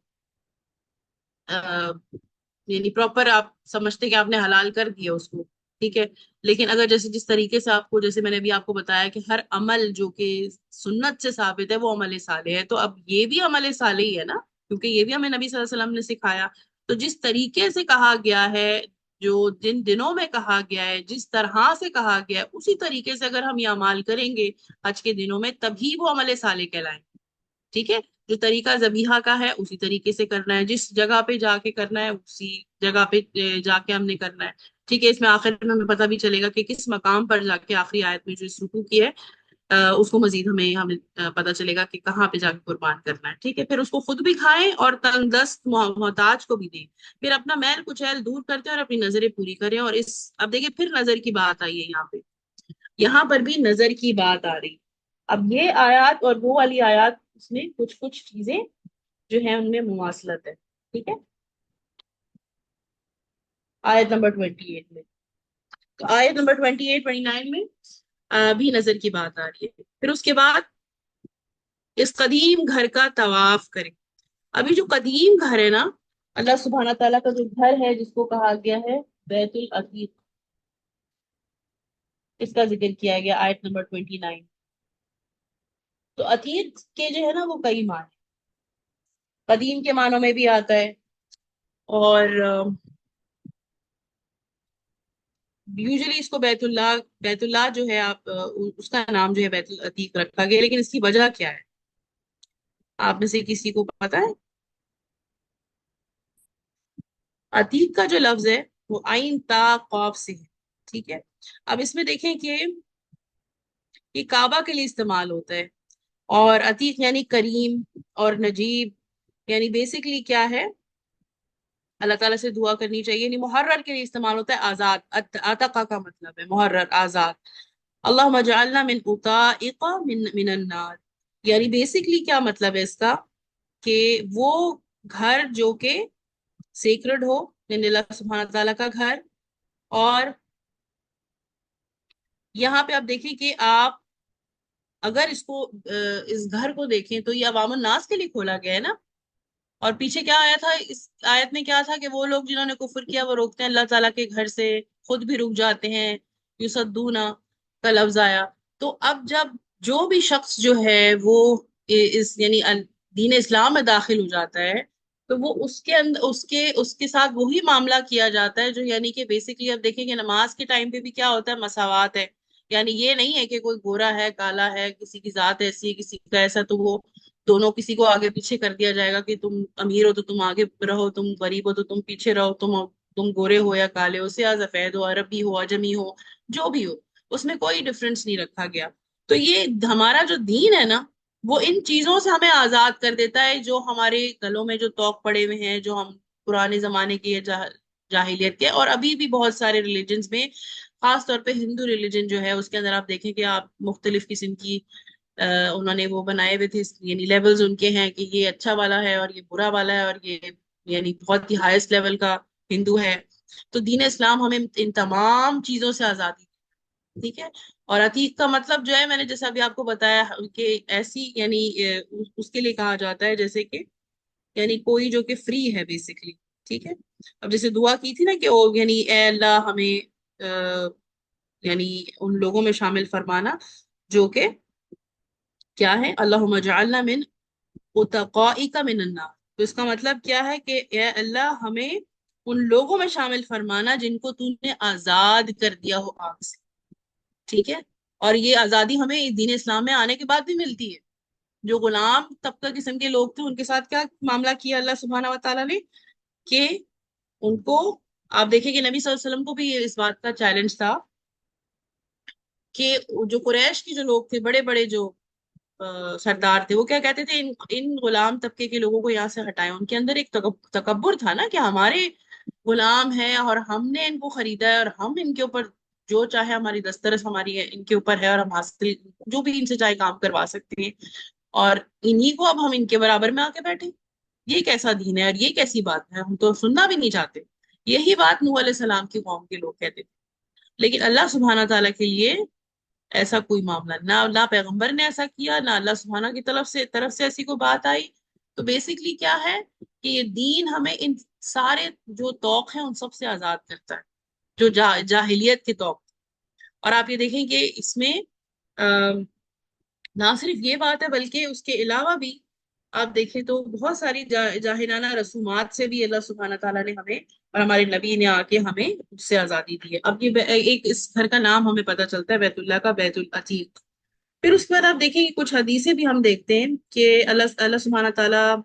یعنی پراپر آپ سمجھتے کہ آپ نے حلال کر دیا اس کو، ٹھیک ہے. لیکن اگر جیسے جس طریقے سے آپ کو، جیسے میں نے ابھی آپ کو بتایا کہ ہر عمل جو کہ سنت سے ثابت ہے وہ عمل صالح ہے، تو اب یہ بھی عمل صالح ہی ہے نا، کیونکہ یہ بھی ہمیں نبی صلی اللہ علیہ وسلم نے سکھایا. تو جس طریقے سے کہا گیا ہے، جو جن دنوں میں کہا گیا ہے، جس طرح سے کہا گیا ہے، اسی طریقے سے اگر ہم یہ اعمال کریں گے حج کے دنوں میں تبھی وہ عمل صالح کہلائیں. ٹھیک ہے، جو طریقہ ذبیحہ کا ہے اسی طریقے سے کرنا ہے، جس جگہ پہ جا کے کرنا ہے اسی جگہ پہ جا کے ہم نے کرنا ہے. ٹھیک ہے، اس میں آخر میں ہمیں پتہ بھی چلے گا کہ کس مقام پر جا کے آخری آیت میں جو اس رکوع کی ہے اس کو مزید ہمیں پتہ چلے گا کہ کہاں پہ جا کے قربان کرنا ہے. ٹھیک ہے، پھر اس کو خود بھی کھائیں اور تنگ دست محتاج کو بھی دیں، پھر اپنا میل کچیل دور کرتے ہیں اور اپنی نظریں پوری کریں. اور اب دیکھیں پھر نظر کی بات آئی ہے یہاں پہ، یہاں پر بھی نظر کی بات آ رہی. اب یہ آیات اور وہ والی آیات اس میں کچھ چیزیں جو ہیں ان میں مماثلت ہے. ٹھیک ہے، آیت نمبر 28 میں، تو آیت نمبر 28 29 میں بھی نظر کی بات آ رہی ہے. پھر اس کے بعد اس قدیم گھر کا طواف کریں. ابھی جو قدیم گھر ہے نا، اللہ سبحانہ تعالیٰ کا جو گھر ہے جس کو کہا گیا ہے بیت العتیق، اس کا ذکر کیا گیا آیت نمبر 29۔ تو عتیق کے جو ہے نا وہ کئی معنی، قدیم کے معنوں میں بھی آتا ہے، اور یوزلی اس کو بیت اللہ جو ہے آپ اس کا نام جو ہے بیت العتیق رکھا گیا، لیکن اس کی وجہ کیا ہے آپ میں سے کسی کو پتا ہے؟ عتیق کا جو لفظ ہے وہ عین تا قاف سے ہے، ٹھیک ہے؟ اب اس میں دیکھیں کہ یہ کعبہ کے لیے استعمال ہوتا ہے، اور عتیق یعنی کریم اور نجیب، یعنی بیسکلی کیا ہے، اللہ تعالیٰ سے دعا کرنی چاہیے، یعنی محرر کے لیے استعمال ہوتا ہے، آزاد، عتقہ کا مطلب ہے محرر، آزاد۔ اللہم اجعلنا من عتائق من النار، یعنی بیسکلی کیا مطلب ہے اس کا، کہ وہ گھر جو کہ سیکرڈ ہو، یعنی اللہ سبحانہ تعالیٰ کا گھر، اور یہاں پہ آپ دیکھیں کہ آپ اگر اس کو اس گھر کو دیکھیں تو یہ عوام الناس کے لیے کھولا گیا ہے نا، اور پیچھے کیا آیا تھا اس آیت میں، کیا تھا کہ وہ لوگ جنہوں نے کفر کیا وہ روکتے ہیں اللہ تعالیٰ کے گھر سے، خود بھی رک جاتے ہیں، یصدونا کا لفظ آیا۔ تو اب جب جو بھی شخص جو ہے وہ اس یعنی دین اسلام میں داخل ہو جاتا ہے، تو وہ اس کے اندر اس کے ساتھ وہی معاملہ کیا جاتا ہے جو یعنی کہ بیسکلی اب دیکھیں کہ نماز کے ٹائم پہ بھی کیا ہوتا ہے، مساوات ہے، یعنی یہ نہیں ہے کہ کوئی گورا ہے کالا ہے، کسی کی ذات ایسی ہے کسی کا ایسا، تو وہ دونوں کسی کو آگے پیچھے کر دیا جائے گا کہ تم امیر ہو تو تم آگے رہو، تم غریب ہو تو تم پیچھے رہو، تم گورے ہو یا کالے ہو، سیاہ سفید ہو، عربی ہو اجمی ہو، جو بھی ہو، اس میں کوئی ڈفرنس نہیں رکھا گیا۔ تو یہ ہمارا جو دین ہے نا، وہ ان چیزوں سے ہمیں آزاد کر دیتا ہے، جو ہمارے گلوں میں جو طوق پڑے ہوئے ہیں، جو ہم پرانے زمانے کی جاہلیت کے، اور ابھی بھی بہت سارے ریلیجنز میں، خاص طور پہ ہندو ریلیجن جو ہے اس کے اندر آپ دیکھیں کہ آپ مختلف قسم کی انہوں نے وہ بنائے ہوئے تھے، یعنی لیولز ان کے ہیں کہ یہ اچھا والا ہے اور یہ برا والا ہے، اور یہ یعنی بہت ہی ہائیسٹ لیول کا ہندو ہے۔ تو دین اسلام ہمیں ان تمام چیزوں سے آزادی، ٹھیک ہے؟ اور عتیق کا مطلب جو ہے میں نے جیسے ابھی آپ کو بتایا کہ ایسی یعنی اس کے لیے کہا جاتا ہے جیسے کہ یعنی کوئی جو کہ فری ہے بیسکلی، ٹھیک ہے؟ اب جیسے دعا کی تھی نا کہ یعنی اے اللہ ہمیں یعنی ان لوگوں میں شامل فرمانا جو کہ کیا ہے، اللہم اجعلنا من اتقائک من النار، تو اس کا مطلب کیا ہے کہ اے اللہ ہمیں ان لوگوں میں شامل فرمانا جن کو تو نے آزاد کر دیا ہو آگ سے، ٹھیک ہے؟ اور یہ آزادی ہمیں دین اسلام میں آنے کے بعد بھی ملتی ہے۔ جو غلام طبقہ قسم کے لوگ تھے ان کے ساتھ کیا معاملہ کیا اللہ سبحانہ و تعالیٰ نے، کہ ان کو آپ دیکھیں کہ نبی صلی اللہ علیہ وسلم کو بھی اس بات کا چیلنج تھا کہ جو قریش کے جو لوگ تھے، بڑے بڑے جو سردار تھے، وہ کیا کہتے تھے، ان غلام طبقے کے لوگوں کو یہاں سے ہٹائیں۔ ان کے اندر ایک تکبر تھا نا کہ ہمارے غلام ہیں اور ہم نے ان کو خریدا ہے، اور ہم ان کے اوپر جو چاہے ہماری دسترس ہماری ہے ان کے اوپر ہے، اور ہم حاصل جو بھی ان سے چاہے کام کروا سکتے ہیں، اور انہی کو اب ہم ان کے برابر میں آ کے بیٹھے، یہ کیسا دین ہے اور یہ کیسی بات ہے، ہم تو سننا بھی نہیں چاہتے۔ یہی بات نوح علیہ السلام کی قوم کے لوگ کہتے تھے، لیکن اللہ سبحانہ تعالیٰ کے لیے ایسا کوئی معاملہ نہ اللہ پیغمبر نے ایسا کیا، نہ اللہ سبحانہ کی طرف سے ایسی کوئی بات آئی۔ تو بیسکلی کیا ہے کہ یہ دین ہمیں ان سارے جو توق ہیں ان سب سے آزاد کرتا ہے، جو جاہلیت کے توق۔ اور آپ یہ دیکھیں کہ اس میں نہ صرف یہ بات ہے بلکہ اس کے علاوہ بھی آپ دیکھیں تو بہت ساری جاہلانہ رسومات سے بھی اللہ سبحانہ تعالیٰ نے ہمیں اور ہمارے نبی نے آ کے ہمیں اس سے آزادی دی ہے۔ اب یہ ایک اس گھر کا نام ہمیں پتہ چلتا ہے بیت اللہ کا، بیت العتیق۔ پھر اس کے بعد آپ دیکھیں کہ کچھ حدیثیں بھی ہم دیکھتے ہیں کہ اللہ سبحانہ تعالیٰ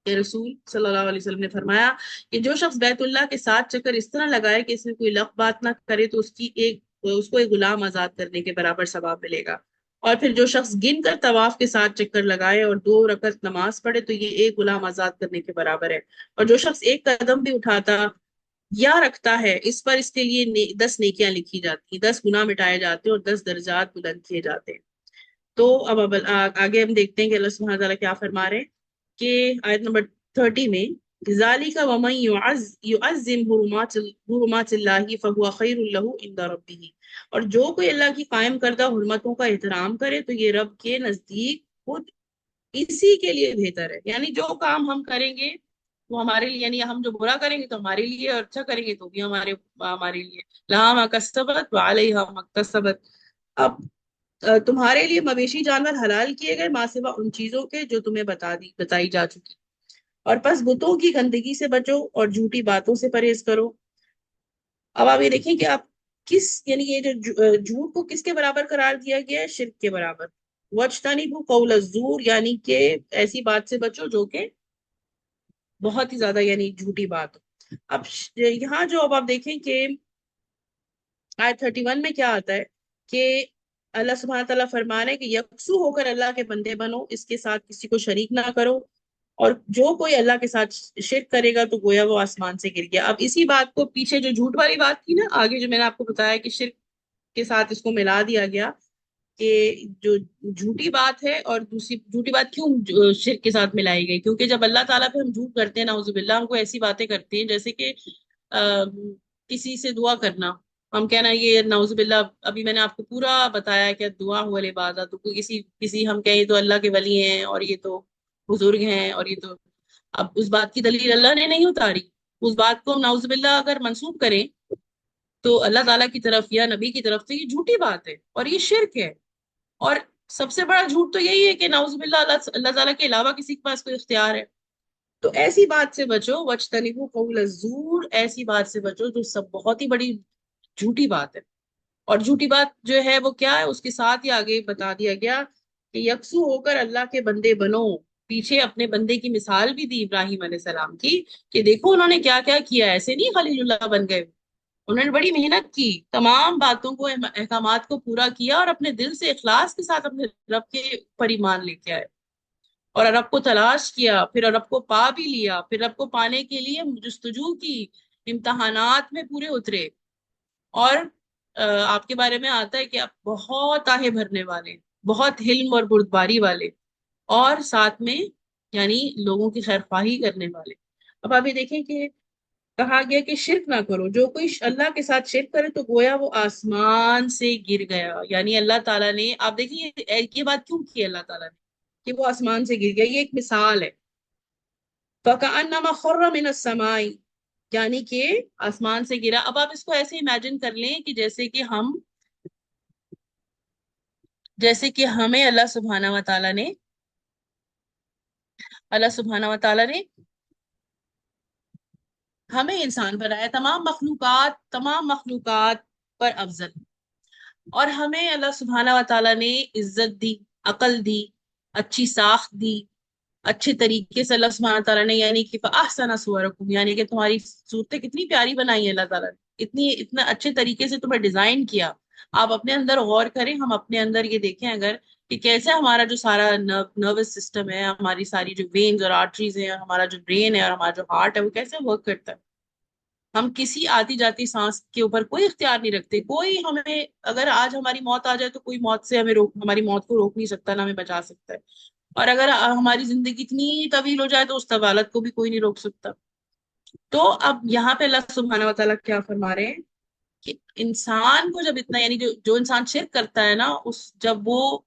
کے رسول صلی اللہ علیہ وسلم نے فرمایا کہ جو شخص بیت اللہ کے ساتھ چکر اس طرح لگائے کہ اس میں کوئی لغو بات نہ کرے تو اس کو ایک غلام آزاد کرنے کے برابر ثواب ملے گا۔ اور پھر جو شخص گن کر طواف کے ساتھ چکر لگائے اور 2 رکعت نماز پڑھے تو یہ ایک غلام آزاد کرنے کے برابر ہے۔ اور جو شخص ایک قدم بھی اٹھاتا یا رکھتا ہے اس پر اس کے لیے 10 نیکیاں لکھی جاتی ہیں، 10 گناہ مٹائے جاتے ہیں اور 10 درجات بلند کیے جاتے ہیں۔ تو اب آگے ہم دیکھتے ہیں کہ اللہ سبحانہ تعالیٰ کیا فرما رہے ہیں کہ آیت نمبر 30 میں ذَلِكَ وَمَن يُعَظِّمْ حُرُمَاتِ اللَّهِ فَهُوَ خَيْرٌ لَهُ عِندَ رَبِّهِ، اور جو کوئی اللہ کی قائم کردہ حرمتوں کا احترام کرے تو یہ رب کے نزدیک خود اسی کے لیے بہتر ہے۔ یعنی جو کام ہم کریں گے وہ ہمارے لیے، یعنی ہم جو برا کریں گے تو ہمارے لیے، اور اچھا کریں گے تو بھی ہمارے ہمارے لیے. لہا ما کسبت وعلیہا ما اکتسبت. اب تمہارے لیے مویشی جانور حلال کیے گئے ماں سوا ان چیزوں کے جو تمہیں بتائی جا چکی. اور پس بتوں کی گندگی سے بچو اور جھوٹی باتوں سے پرہیز کرو. اب آپ یہ دیکھیں کہ آپ کس، یعنی یہ جو جھوٹ کو کس کے برابر قرار دیا گیا ہے؟ شرک کے برابر. وَاجْتَنِبُوا قَوْلَ الزُّورِ، یعنی کہ ایسی بات سے بچو جو کہ بہت ہی زیادہ یعنی جھوٹی بات ہو. اب یہاں جو اب آپ دیکھیں کہ آیت 31 میں کیا آتا ہے کہ اللہ سبحانہ تعالیٰ فرما رہے ہیں کہ یکسو ہو کر اللہ کے بندے بنو، اس کے ساتھ کسی کو شریک نہ کرو، اور جو کوئی اللہ کے ساتھ شرک کرے گا تو گویا وہ آسمان سے گر گیا. اب اسی بات کو پیچھے جو جھوٹ والی بات تھی نا، آگے جو میں نے آپ کو بتایا کہ شرک کے ساتھ اس کو ملا دیا گیا، کہ جو جھوٹی بات ہے، اور دوسری جھوٹی بات کیوں شرک کے ساتھ ملائی گئی؟ کیونکہ جب اللہ تعالیٰ پہ ہم جھوٹ کرتے ہیں نعوذ باللہ، ہم کو ایسی باتیں کرتے ہیں جیسے کہ کسی سے دعا کرنا. ہم کہنا یہ نعوذ باللہ، ابھی میں نے آپ کو پورا بتایا کہ دعا ہو العبادہ، تو کسی ہم کہیں تو اللہ کے ولی ہیں اور یہ تو بزرگ ہیں اور یہ تو، اب اس بات کی دلیل اللہ نے نہیں اتاری. اس بات کو ہم نعوذ باللہ اگر منسوب کریں تو اللہ تعالیٰ کی طرف یا نبی کی طرف، تو یہ جھوٹی بات ہے اور یہ شرک ہے. اور سب سے بڑا جھوٹ تو یہی ہے کہ نعوذ باللہ اللہ تعالیٰ کے علاوہ کسی کے پاس کوئی اختیار ہے. تو ایسی بات سے بچو. وَاجْتَنِبُوا قَوْلَ الزُّورِ، ایسی بات سے بچو جو سب بہت ہی بڑی جھوٹی بات ہے. اور جھوٹی بات جو ہے وہ کیا ہے، اس کے ساتھ ہی آگے بتا دیا گیا کہ یکسو ہو کر اللہ کے بندے بنو. پیچھے اپنے بندے کی مثال بھی دی ابراہیم علیہ السلام کی، کہ دیکھو انہوں نے کیا کیا کیا، ایسے نہیں خلیل اللہ بن گئے. انہوں نے بڑی محنت کی، تمام باتوں کو، احکامات کو پورا کیا، اور اپنے دل سے اخلاص کے ساتھ اپنے رب کے پر ایمان لے کے آئے، اور رب کو تلاش کیا، پھر رب کو پا بھی لیا، پھر رب کو پانے کے لیے جستجو کی، امتحانات میں پورے اترے. اور آپ کے بارے میں آتا ہے کہ آپ بہت آہے بھرنے والے، بہت حلم اور بردباری والے، اور ساتھ میں یعنی لوگوں کی خیر خواہی کرنے والے. اب آپ یہ دیکھیں کہ کہا گیا کہ شرک نہ کرو، جو کوئی اللہ کے ساتھ شرک کرے تو گویا وہ آسمان سے گر گیا. یعنی اللہ تعالیٰ نے، آپ دیکھیے یہ بات کیوں کی اللہ تعالیٰ نے کہ وہ آسمان سے گر گیا، یہ ایک مثال ہے. فَكَأَنَّمَا خَرَّ مِنَ السَّمَاءِ، یعنی کہ آسمان سے گرا. اب آپ اس کو ایسے امیجن کر لیں کہ جیسے کہ ہمیں اللہ سبحانہ و تعالیٰ نے ہمیں انسان بنایا، تمام مخلوقات پر افضل. اور ہمیں اللہ سبحانہ و تعالیٰ نے عزت دی، عقل دی، اچھی ساخت دی، اچھے طریقے سے اللہ سبحانہ تعالیٰ نے، یعنی کہ فَأَحْسَنَ صُوَرَكُمْ، یعنی کہ تمہاری صورتیں کتنی پیاری بنائی ہیں اللہ تعالیٰ نے، اتنا اچھے طریقے سے تمہیں ڈیزائن کیا. آپ اپنے اندر غور کریں، ہم اپنے اندر یہ دیکھیں اگر کہ کیسے ہمارا جو سارا نروس سسٹم ہے، ہماری ساری جو وینز اور آرٹریز ہیں، ہمارا جو برین ہے اور ہمارا جو ہارٹ ہے، وہ کیسے ورک کرتا ہے. ہم کسی آتی جاتی سانس کے اوپر کوئی اختیار نہیں رکھتے. کوئی ہمیں، اگر آج ہماری موت آ جائے تو کوئی موت سے ہماری موت کو روک نہیں سکتا، نہ ہمیں بچا سکتا ہے. اور اگر ہماری زندگی اتنی طویل ہو جائے تو اس طوالت کو بھی کوئی نہیں روک سکتا. تو اب یہاں پہ اللہ سبحانہ و تعالیٰ کیا فرما رہے ہیں کہ انسان کو جب اتنا، یعنی جو انسان شرک کرتا ہے نا، جب وہ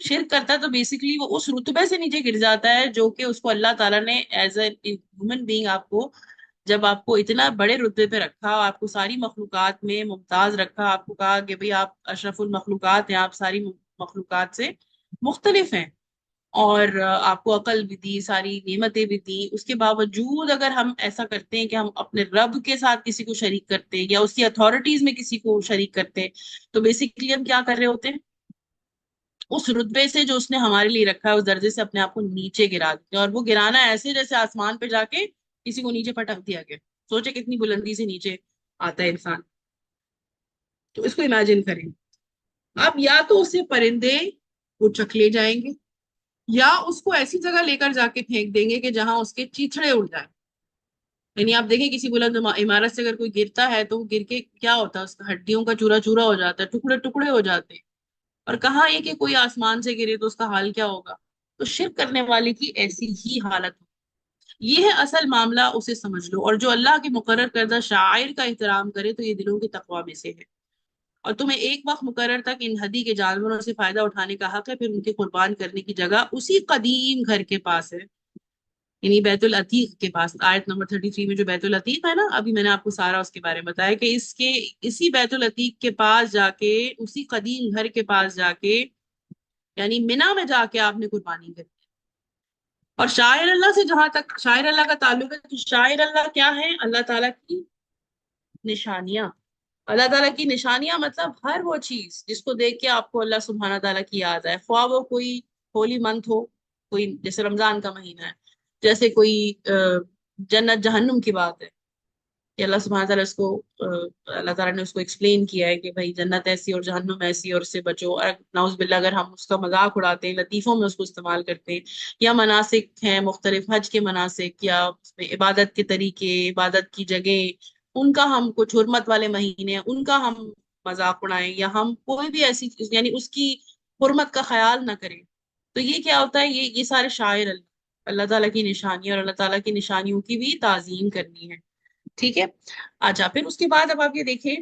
شرک کرتا ہے تو بیسیکلی وہ اس رتبے سے نیچے گر جاتا ہے جو کہ اس کو اللہ تعالیٰ نے ایز اے ہیومن بینگ، جب آپ کو اتنا بڑے رتبے پہ رکھا، آپ کو ساری مخلوقات میں ممتاز رکھا، آپ کو کہا کہ بھئی آپ اشرف المخلوقات ہیں، آپ ساری مخلوقات سے مختلف ہیں، اور آپ کو عقل بھی دی، ساری نعمتیں بھی دی، اس کے باوجود اگر ہم ایسا کرتے ہیں کہ ہم اپنے رب کے ساتھ کسی کو شریک کرتے ہیں یا اس کی اتھارٹیز میں کسی کو شریک کرتے ہیں، تو بیسیکلی ہم کیا کر رہے ہوتے ہیں؟ اس رتبے سے جو اس نے ہمارے لیے رکھا ہے، اس درجے سے اپنے آپ کو نیچے گرا دیتے ہیں. اور وہ گرانا ایسے جیسے آسمان پہ جا کے کسی کو نیچے پٹک دیا گیا. سوچے کتنی بلندی سے نیچے آتا ہے انسان. تو اس کو امیجن کریں. اب یا تو اسے پرندے وہ چک لے جائیں گے، یا اس کو ایسی جگہ لے کر جا کے پھینک دیں گے کہ جہاں اس کے چیچڑے اڑ جائیں. یعنی آپ دیکھیں کسی بلند عمارت سے اگر کوئی گرتا ہے تو وہ گر کے کیا ہوتا ہے، اس کا ہڈیوں کا چورا چورا ہو جاتا ہے، ٹکڑے ٹکڑے ہو جاتے ہیں. اور کہاں یہ کہ کوئی آسمان سے گرے تو اس کا حال کیا ہوگا. تو شرک کرنے والے کی ایسی ہی حالت ہو. یہ ہے اصل معاملہ، اسے سمجھ لو. اور جو اللہ کے مقرر کردہ شاعر کا احترام کرے تو یہ دلوں کی تقویٰ میں سے ہے. اور تمہیں ایک وقت مقرر تک ان ہدی کے جانوروں سے فائدہ اٹھانے کا حق ہے، پھر ان کے قربان کرنے کی جگہ اسی قدیم گھر کے پاس ہے. یعنی بیت العتیق کے پاس آیت نمبر 33 میں جو بیت العتیق ہے نا، ابھی میں نے آپ کو سارا اس کے بارے میں بتایا کہ اسی بیت العتیق کے پاس جا کے، اسی قدیم گھر کے پاس جا کے، یعنی منا میں جا کے آپ نے قربانی کرنی ہے۔ اور شاعر اللہ سے جہاں تک شاعر اللہ کا تعلق ہے، تو شاعر اللہ کیا ہے؟ اللہ تعالیٰ کی نشانیاں۔ اللہ تعالیٰ کی نشانیاں مطلب ہر وہ چیز جس کو دیکھ کے آپ کو اللہ سبحانہ تعالیٰ کی یاد آئے، خواہ وہ کوئی ہولی منتھ ہو، کوئی جیسے رمضان کا مہینہ ہے، جیسے کوئی جنت جہنم کی بات ہے کہ اللہ سبحانہ تعالیٰ اس کو اللہ تعالیٰ نے اس کو ایکسپلین کیا ہے کہ بھائی جنت ایسی اور جہنم ایسی اور اس سے بچو، اور نعوذ باللہ اگر ہم اس کا مذاق اڑاتے ہیں، لطیفوں میں اس کو استعمال کرتے ہیں، یا مناسک ہیں مختلف حج کے مناسک، یا اس میں عبادت کے طریقے، عبادت کی جگہ، ان کا ہم کچھ حرمت والے مہینے ہیں ان کا ہم مذاق اڑائیں، یا ہم کوئی بھی ایسی چیز یعنی اس کی حرمت کا خیال نہ کریں، تو یہ کیا ہوتا ہے؟ یہ سارے شاعر اللہ اللہ تعالیٰ کی نشانی اور اللہ تعالیٰ کی نشانیوں کی بھی تعظیم کرنی ہے۔ ٹھیک ہے؟ اچھا، پھر اس کے بعد اب آپ یہ دیکھیں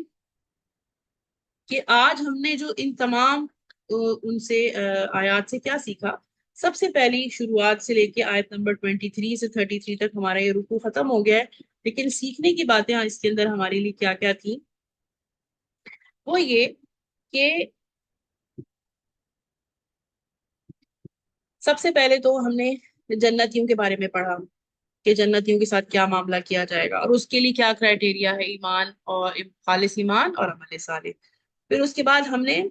کہ آج ہم نے جو ان تمام ان سے آیات سے کیا سیکھا۔ سب سے پہلی شروعات سے لے کے آیت نمبر 23 سے 33 تک ہمارا یہ رکوع ختم ہو گیا ہے، لیکن سیکھنے کی باتیں اس کے اندر ہمارے لیے کیا کیا تھی؟ وہ یہ کہ سب سے پہلے تو ہم نے جنتیوں کے بارے میں پڑھا کہ جنتیوں کے ساتھ کیا معاملہ کیا جائے گا، اور اس کے لیے کیا کرائٹیریا ہے، ایمان اور خالص ایمان اور عمل صالح۔ پھر اس کے بعد ہم نے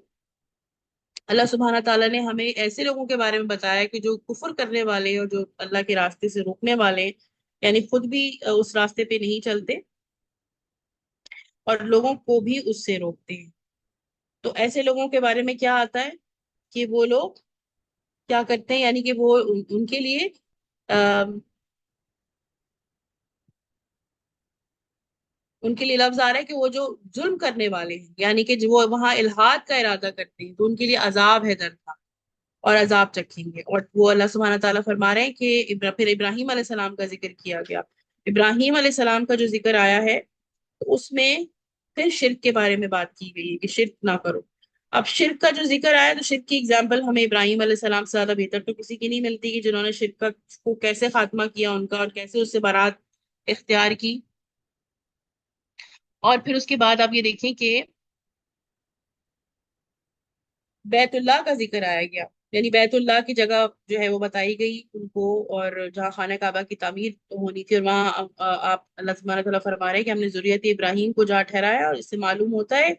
اللہ سبحانہ تعالیٰ نے ہمیں ایسے لوگوں کے بارے میں بتایا کہ جو کفر کرنے والے اور جو اللہ کے راستے سے روکنے والے، یعنی خود بھی اس راستے پہ نہیں چلتے اور لوگوں کو بھی اس سے روکتے ہیں۔ تو ایسے لوگوں کے بارے میں کیا آتا ہے کہ وہ لوگ کیا کرتے ہیں، یعنی کہ وہ ان کے لیے ان کے لیے لفظ آ رہا ہے کہ وہ جو ظلم کرنے والے ہیں، یعنی کہ جو وہ وہاں الحاد کا ارادہ کرتے ہیں، تو ان کے لیے عذاب ہے دردناک، اور عذاب چکھیں گے۔ اور وہ اللہ سبحانہ تعالیٰ فرما رہے ہیں کہ پھر ابراہیم علیہ السلام کا ذکر کیا گیا۔ ابراہیم علیہ السلام کا جو ذکر آیا ہے، تو اس میں پھر شرک کے بارے میں بات کی گئی ہے کہ شرک نہ کرو۔ اب شرک کا جو ذکر آیا، تو شرک کی اگزامپل ہمیں ابراہیم علیہ السلام سے زیادہ بہتر تو کسی کی نہیں ملتی کہ جنہوں نے شرک کو کیسے خاتمہ کیا ان کا، اور کیسے اس سے برات اختیار کی۔ اور پھر اس کے بعد آپ یہ دیکھیں کہ بیت اللہ کا ذکر آیا گیا، یعنی بیت اللہ کی جگہ جو ہے وہ بتائی گئی ان کو، اور جہاں خانہ کعبہ کی تعمیر ہونی تھی، اور وہاں آپ اللہ سبحانہ تعالیٰ فرما رہے ہیں کہ ہم نے ذریت ابراہیم کو جہاں ٹھہرایا، اور اس سے معلوم ہوتا ہے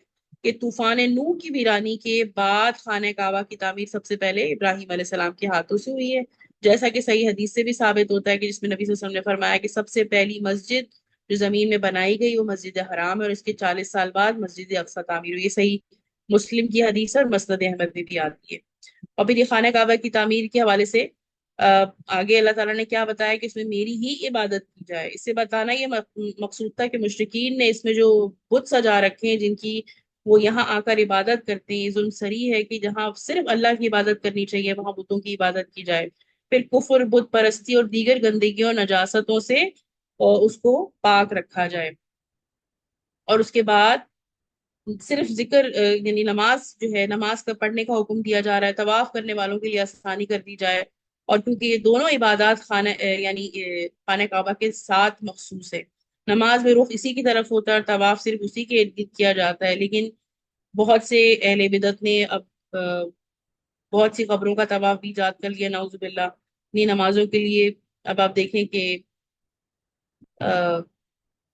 کہ طوفان نوح کی ویرانی کے بعد خانہ کعبہ کی تعمیر سب سے پہلے ابراہیم علیہ السلام کے ہاتھوں سے ہوئی ہے، جیسا کہ صحیح حدیث سے بھی ثابت ہوتا ہے کہ جس میں نبی صلی اللہ علیہ وسلم نے فرمایا کہ سب سے پہلی مسجد جو زمین میں بنائی گئی وہ مسجد حرام ہے، اور اس کے 40 سال بعد مسجد اقصی تعمیر ہوئی۔ یہ صحیح مسلم کی حدیث اور مسند احمد میں بھی آتی ہے۔ اور پھر یہ خانہ کعبہ کی تعمیر کے حوالے سے آگے اللہ تعالیٰ نے کیا بتایا کہ اس میں میری ہی عبادت کی جائے۔ اس سے بتانا یہ مقصود تھا کہ مشرکین نے اس میں جو بت سجا رکھے ہیں جن کی وہ یہاں آ کر عبادت کرتے ہیں، ظلم سری ہے کہ جہاں صرف اللہ کی عبادت کرنی چاہیے وہاں بتوں کی عبادت کی جائے۔ پھر کفر، بت پرستی اور دیگر گندگیوں اور نجاستوں سے اس کو پاک رکھا جائے۔ اور اس کے بعد صرف ذکر یعنی نماز جو ہے، نماز کا پڑھنے کا حکم دیا جا رہا ہے، طواف کرنے والوں کے لیے آسانی کر دی جائے، اور کیونکہ یہ دونوں عبادات یعنی خانہ کعبہ کے ساتھ مخصوص ہے۔ نماز میں رخ اسی کی طرف ہوتا ہے اور طواف صرف اسی کے ارد گرد کیا جاتا ہے، لیکن بہت سے اہل بدعت نے اب بہت سی قبروں کا طواف بھی ایجاد کر لیا، نعوذ باللہ، انہیں نمازوں کے لیے۔ اب آپ دیکھیں کہ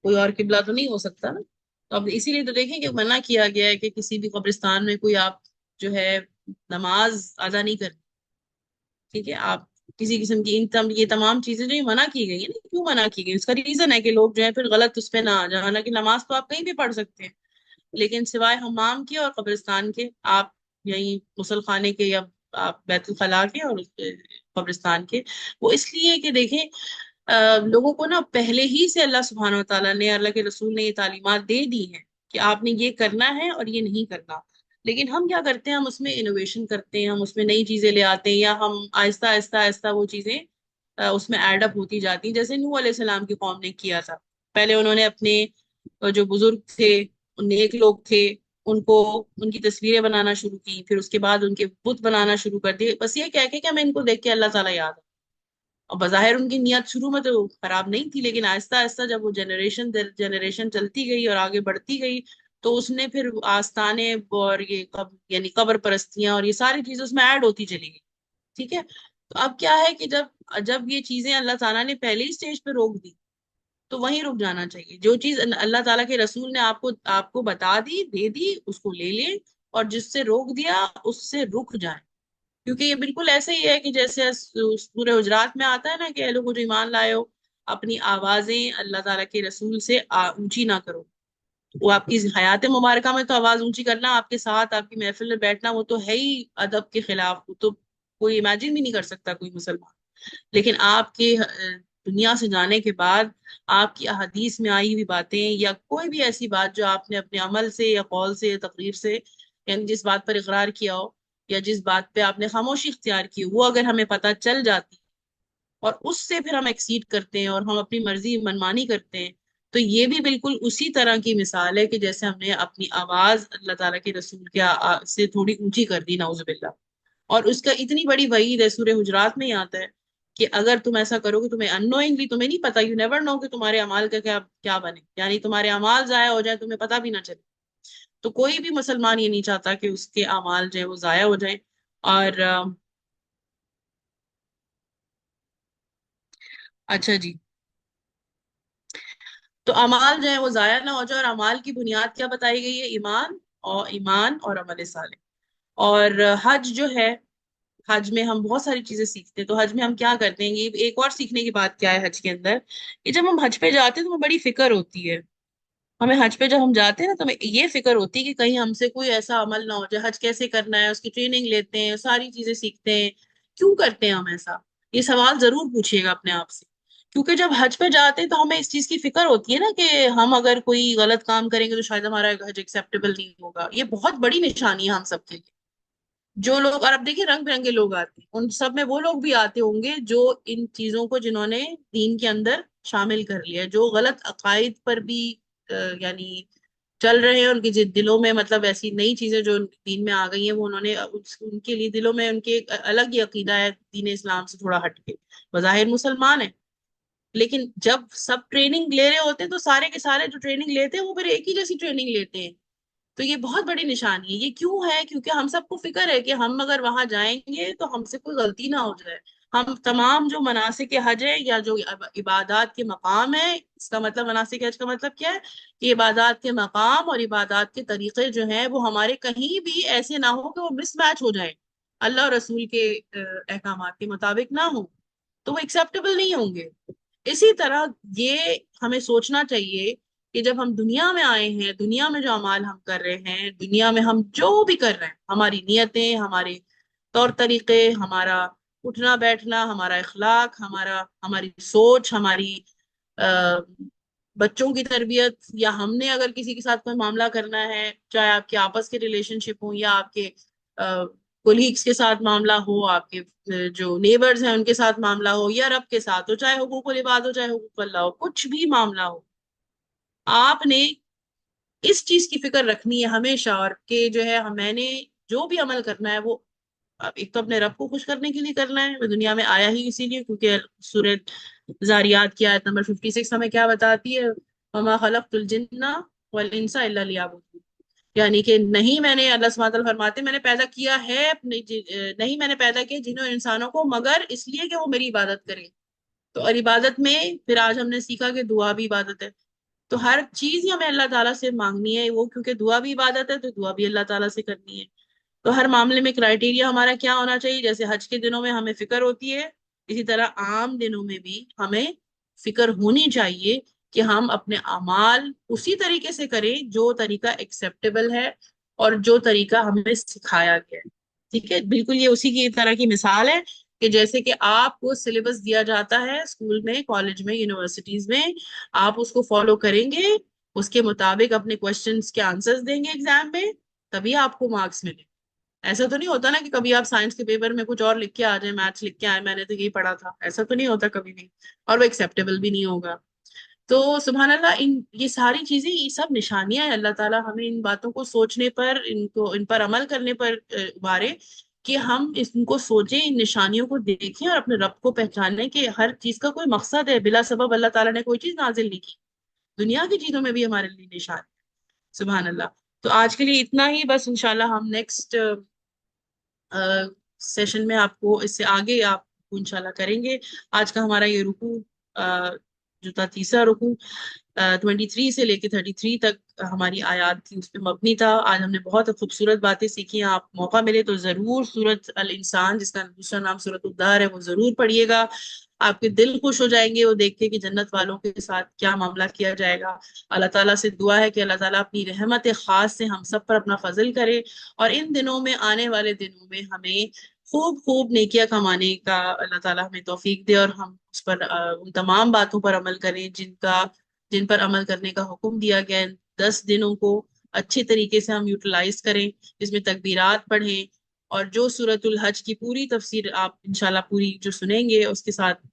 کوئی اور قبلہ تو نہیں ہو سکتا نا، تو اب اسی لیے تو دیکھیں کہ منع کیا گیا ہے کہ کسی بھی قبرستان میں کوئی آپ جو ہے نماز ادا نہیں کریں۔ ٹھیک ہے؟ آپ کسی قسم کی یہ تمام چیزیں جو منع کی گئی ہیں نا، کیوں منع کی گئی؟ اس کا ریزن ہے کہ لوگ جو ہے پھر غلط اس پہ نہ آ جائیں۔ حالانکہ نماز تو آپ کہیں بھی پڑھ سکتے ہیں، لیکن سوائے حمام کے اور قبرستان کے، آپ یہی غسل خانے کے یا آپ بیت الخلاء کے اور قبرستان کے، وہ اس لیے کہ دیکھیں لوگوں کو نا پہلے ہی سے اللہ سبحانہ و تعالیٰ نے، اللہ کے رسول نے یہ تعلیمات دے دی ہیں کہ آپ نے یہ کرنا ہے اور یہ نہیں کرنا، لیکن ہم کیا کرتے ہیں؟ ہم اس میں انوویشن کرتے ہیں، ہم اس میں نئی چیزیں لے آتے ہیں، یا ہم آہستہ آہستہ آہستہ وہ چیزیں اس میں ایڈ اپ ہوتی جاتی ہیں، جیسے نوح علیہ السلام کی قوم نے کیا تھا۔ پہلے انہوں نے اپنے جو بزرگ تھے، نیک لوگ تھے، ان کو ان کی تصویریں بنانا شروع کی، پھر اس کے بعد ان کے بت بنانا شروع کر دیے، بس یہ کہہ کے کہ ہمیں ان کو دیکھ کے اللہ تعالیٰ یاد ہے۔ اور بظاہر ان کی نیت شروع میں تو خراب نہیں تھی، لیکن آہستہ آہستہ جب وہ جنریشن جنریشن چلتی گئی اور آگے بڑھتی گئی تو اس نے پھر آستانے اور یہ یعنی قبر پرستیاں اور یہ ساری چیزیں اس میں ایڈ ہوتی چلی گئی. ٹھیک ہے. تو اب کیا ہے کہ جب جب یہ چیزیں اللہ تعالیٰ نے پہلے ہی اسٹیج پہ روک دی تو وہیں رک جانا چاہیے. جو چیز اللہ تعالیٰ کے رسول نے آپ کو بتا دی، دے دی، اس کو لے لیں، اور جس سے روک دیا اس سے رک جائیں. کیونکہ یہ بالکل ایسے ہی ہے کہ جیسے سورہ حجرات میں آتا ہے نا کہ اے لوگو جو ایمان لائے ہو، اپنی آوازیں اللہ تعالیٰ کے رسول سے اونچی نہ کرو. وہ آپ کی حیات مبارکہ میں تو آواز اونچی کرنا، آپ کے ساتھ آپ کی محفل میں بیٹھنا، وہ تو ہے ہی ادب کے خلاف، وہ تو کوئی امیجن بھی نہیں کر سکتا کوئی مسلمان. لیکن آپ کے دنیا سے جانے کے بعد آپ کی احادیث میں آئی ہوئی باتیں یا کوئی بھی ایسی بات جو آپ نے اپنے عمل سے یا قول سے یا تقریر سے، یعنی جس بات پر اقرار کیا ہو یا جس بات پہ آپ نے خاموشی اختیار کی ہو، وہ اگر ہمیں پتہ چل جاتی اور اس سے پھر ہم ایکسیڈ کرتے ہیں اور ہم اپنی مرضی منمانی کرتے ہیں، تو یہ بھی بالکل اسی طرح کی مثال ہے کہ جیسے ہم نے اپنی آواز اللہ تعالیٰ کے رسول کے سے تھوڑی اونچی کر دی، نعوذ باللہ. اور اس کا اتنی بڑی وعید ہے، سورہ حجرات میں ہی آتا ہے کہ اگر تم ایسا کرو کہ تمہیں انوئنگلی، تمہیں نہیں پتا، یو نیور نو کہ تمہارے اعمال کا کیا کیا بنے، یعنی تمہارے اعمال ضائع ہو جائے تمہیں پتہ بھی نہ چلے. تو کوئی بھی مسلمان یہ نہیں چاہتا کہ اس کے اعمال جو ہے وہ ضائع ہو جائیں. اور اچھا جی. تو اعمال جو ہے وہ ضائع نہ ہو جائے، اور اعمال کی بنیاد کیا بتائی گئی ہے؟ ایمان اور عمل صالح. اور حج جو ہے، حج میں ہم بہت ساری چیزیں سیکھتے ہیں. تو حج میں ہم کیا کرتے ہیں، یہ ایک اور سیکھنے کی بات کیا ہے حج کے اندر، کہ جب ہم حج پہ جاتے ہیں تو ہمیں بڑی فکر ہوتی ہے. ہمیں حج پہ جب ہم جاتے ہیں نا تو ہمیں یہ فکر ہوتی ہے کہ کہیں ہم سے کوئی ایسا عمل نہ ہو جائے. حج کیسے کرنا ہے، اس کی ٹریننگ لیتے ہیں، ساری چیزیں سیکھتے ہیں. کیوں کرتے ہیں ہم ایسا؟ یہ سوال ضرور پوچھیے گا اپنے آپ سے. کیونکہ جب حج پہ جاتے ہیں تو ہمیں اس چیز کی فکر ہوتی ہے نا کہ ہم اگر کوئی غلط کام کریں گے تو شاید ہمارا حج ایکسیپٹیبل نہیں ہوگا. یہ بہت بڑی نشانی ہے ہم سب کے لیے. جو لوگ، اور اب دیکھیے رنگ برنگے لوگ آتے ہیں، ان سب میں وہ لوگ بھی آتے ہوں گے جو ان چیزوں کو، جنہوں نے دین کے اندر شامل کر لیا، جو غلط عقائد پر بھی یعنی چل رہے ہیں. ان کے دلوں میں مطلب ایسی نئی چیزیں جو دین میں آ گئی ہیں، وہ انہوں نے ان کے لیے دلوں میں ان کے ایک الگ ہی عقیدہ ہے دین اسلام سے تھوڑا ہٹ کے. بظاہر مسلمان ہیں لیکن جب سب ٹریننگ لے رہے ہوتے ہیں تو سارے کے سارے جو ٹریننگ لیتے ہیں وہ پھر ایک ہی جیسی ٹریننگ لیتے ہیں. تو یہ بہت بڑی نشانی ہے. یہ کیوں ہے؟ کیونکہ ہم سب کو فکر ہے کہ ہم اگر وہاں جائیں گے تو ہم سے کوئی غلطی نہ ہو جائے. ہم تمام جو مناسک حج ہے یا جو عبادات کے مقام ہے، اس کا مطلب مناسک حج کا مطلب کیا ہے کہ عبادات کے مقام اور عبادات کے طریقے جو ہیں وہ ہمارے کہیں بھی ایسے نہ ہو کہ وہ مس میچ ہو جائیں، اللہ اور رسول کے احکامات کے مطابق نہ ہو، تو وہ ایکسیپٹیبل نہیں ہوں گے. اسی طرح یہ ہمیں سوچنا چاہیے کہ جب ہم دنیا میں آئے ہیں، دنیا میں جو اعمال ہم کر رہے ہیں، دنیا میں ہم جو بھی کر رہے ہیں، ہماری نیتیں، ہمارے طور طریقے، ہمارا اٹھنا بیٹھنا، ہمارا اخلاق، ہماری سوچ، ہماری بچوں کی تربیت، یا ہم نے اگر کسی کے ساتھ کوئی معاملہ کرنا ہے، چاہے آپ کے آپس کے ریلیشن شپ ہوں یا آپ کے کولیگس کے ساتھ معاملہ ہو، آپ کے جو نیبرز ہیں ان کے ساتھ معاملہ ہو، یا رب کے ساتھ ہو، چاہے حقوق العباد ہو چاہے حقوق اللہ ہو، کچھ بھی معاملہ ہو، آپ نے اس چیز کی فکر رکھنی ہے ہمیشہ. اور کہ جو ہے میں نے جو بھی عمل کرنا ہے وہ ایک تو اپنے رب کو خوش کرنے کے لیے کرنا ہے. میں دنیا میں آیا ہی اسی لیے، کیونکہ سورہ زاریات کی آیت نمبر 56 ہمیں کیا بتاتی ہے؟ وَمَا خَلَقْتُ الْجِنَّ وَالْإِنسَ إِلَّا لِيَعْبُدُونِ. یعنی کہ نہیں، میں نے، اللہ سبحانہ وتعالیٰ فرماتے ہیں، میں نے پیدا کیا ہے نہیں میں نے پیدا کیا جنوں انسانوں کو مگر اس لیے کہ وہ میری عبادت کریں. تو اور عبادت میں پھر آج ہم نے سیکھا کہ دعا بھی عبادت ہے. تو ہر چیز ہی ہمیں اللہ تعالیٰ سے مانگنی ہے، وہ کیونکہ دعا بھی عبادت ہے تو دعا بھی اللہ تعالیٰ سے کرنی ہے. تو ہر معاملے میں کرائٹیریا ہمارا کیا ہونا چاہیے؟ جیسے حج کے دنوں میں ہمیں فکر ہوتی ہے، اسی طرح عام دنوں میں بھی ہمیں فکر ہونی چاہیے کہ ہم اپنے اعمال اسی طریقے سے کریں جو طریقہ ایکسیپٹیبل ہے اور جو طریقہ ہمیں سکھایا گیا ہے. ٹھیک ہے، بالکل یہ اسی کی طرح کی مثال ہے کہ جیسے کہ آپ کو سلیبس دیا جاتا ہے اسکول میں، کالج میں، یونیورسٹیز میں، آپ اس کو فالو کریں گے، اس کے مطابق اپنے کوشچنس کے آنسرز دیں گے ایگزام میں، تبھی آپ کو مارکس ملے. ایسا تو نہیں ہوتا نا کہ کبھی آپ سائنس کے پیپر میں کچھ اور لکھ کے آ جائیں، میتھس لکھ کے آئے، میں نے تو یہی پڑھا تھا. ایسا تو نہیں ہوتا کبھی بھی، اور وہ ایکسیپٹیبل بھی نہیں ہوگا. تو سبحان اللہ، یہ ساری چیزیں، یہ سب نشانیاں ہیں. اللہ تعالیٰ ہمیں ان باتوں کو سوچنے پر، ان پر عمل کرنے پر ابھارے کہ ہم ان کو سوچیں، ان نشانیوں کو دیکھیں اور اپنے رب کو پہچانیں کہ ہر چیز کا کوئی مقصد ہے، بلا سبب اللہ تعالیٰ نے کوئی چیز نازل نہیں کی، دنیا کی چیزوں میں بھی ہمارے لیے نشان ہے، سبحان اللہ۔ تو آج کے لیے اتنا ہی، بس انشاءاللہ ہم نیکسٹ سیشن میں آپ کو اس سے آگے آپ کو انشاءاللہ کریں گے۔ آج کا ہمارا یہ رکوع جو تھا تیسرا رکوع 23 سے لے کے 33 تک ہماری آیات تھی، اس پہ مبنی تھا۔ آج ہم نے بہت خوبصورت باتیں سیکھی ہیں، آپ موقع ملے تو ضرور سورۃ الانسان، جس کا دوسرا نام سورۃ الدہر ہے، وہ ضرور پڑھیے گا۔ آپ کے دل خوش ہو جائیں گے وہ دیکھ کے کہ جنت والوں کے ساتھ کیا معاملہ کیا جائے گا۔ اللہ تعالیٰ سے دعا ہے کہ اللہ تعالیٰ اپنی رحمت خاص سے ہم سب پر اپنا فضل کرے، اور ان دنوں میں، آنے والے دنوں میں ہمیں خوب خوب نیکیاں کمانے کا اللہ تعالیٰ ہمیں توفیق دے، اور ہم اس پر ان تمام باتوں پر عمل کریں جن پر عمل کرنے کا حکم دیا گیا ہے۔ 10 دنوں کو اچھے طریقے سے ہم یوٹیلائز کریں، جس میں تکبیرات پڑھیں، اور جو سورۃ الحج کی پوری تفسیر آپ انشاءاللہ پوری جو سنیں گے اس کے ساتھ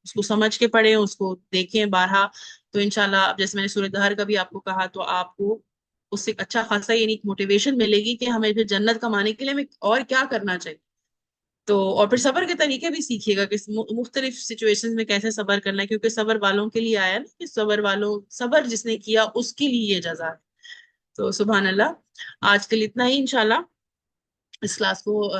اس کو سمجھ کے پڑھیں، اس کو دیکھیں بارہا، تو انشاءاللہ اب جیسے میں نے سورۃ دہر کا بھی آپ کو کہا، تو آپ کو اس سے اچھا خاصا یعنی موٹیویشن ملے گی کہ ہمیں پھر جنت کمانے کے لیے ہمیں اور کیا کرنا چاہیے۔ تو اور پھر صبر کے طریقے بھی سیکھیے گا کہ مختلف سچویشن میں کیسے صبر کرنا ہے، کیونکہ صبر والوں کے لیے آیا نا، کہ صبر جس نے کیا اس کے لیے یہ جزا ہے۔ تو سبحان اللہ، آج کے لیے اتنا ہی انشاءاللہ، اس کلاس کو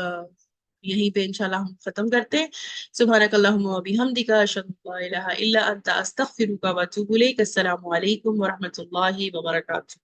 یہیں پہ انشاءاللہ ہم ختم کرتے ہیں۔ سبحانک اللہم و بحمدک، اشہد ان لا الہ الا انت، استغفرک و اتوب الیک۔ السلام علیکم ورحمۃ اللہ وبرکاتہ۔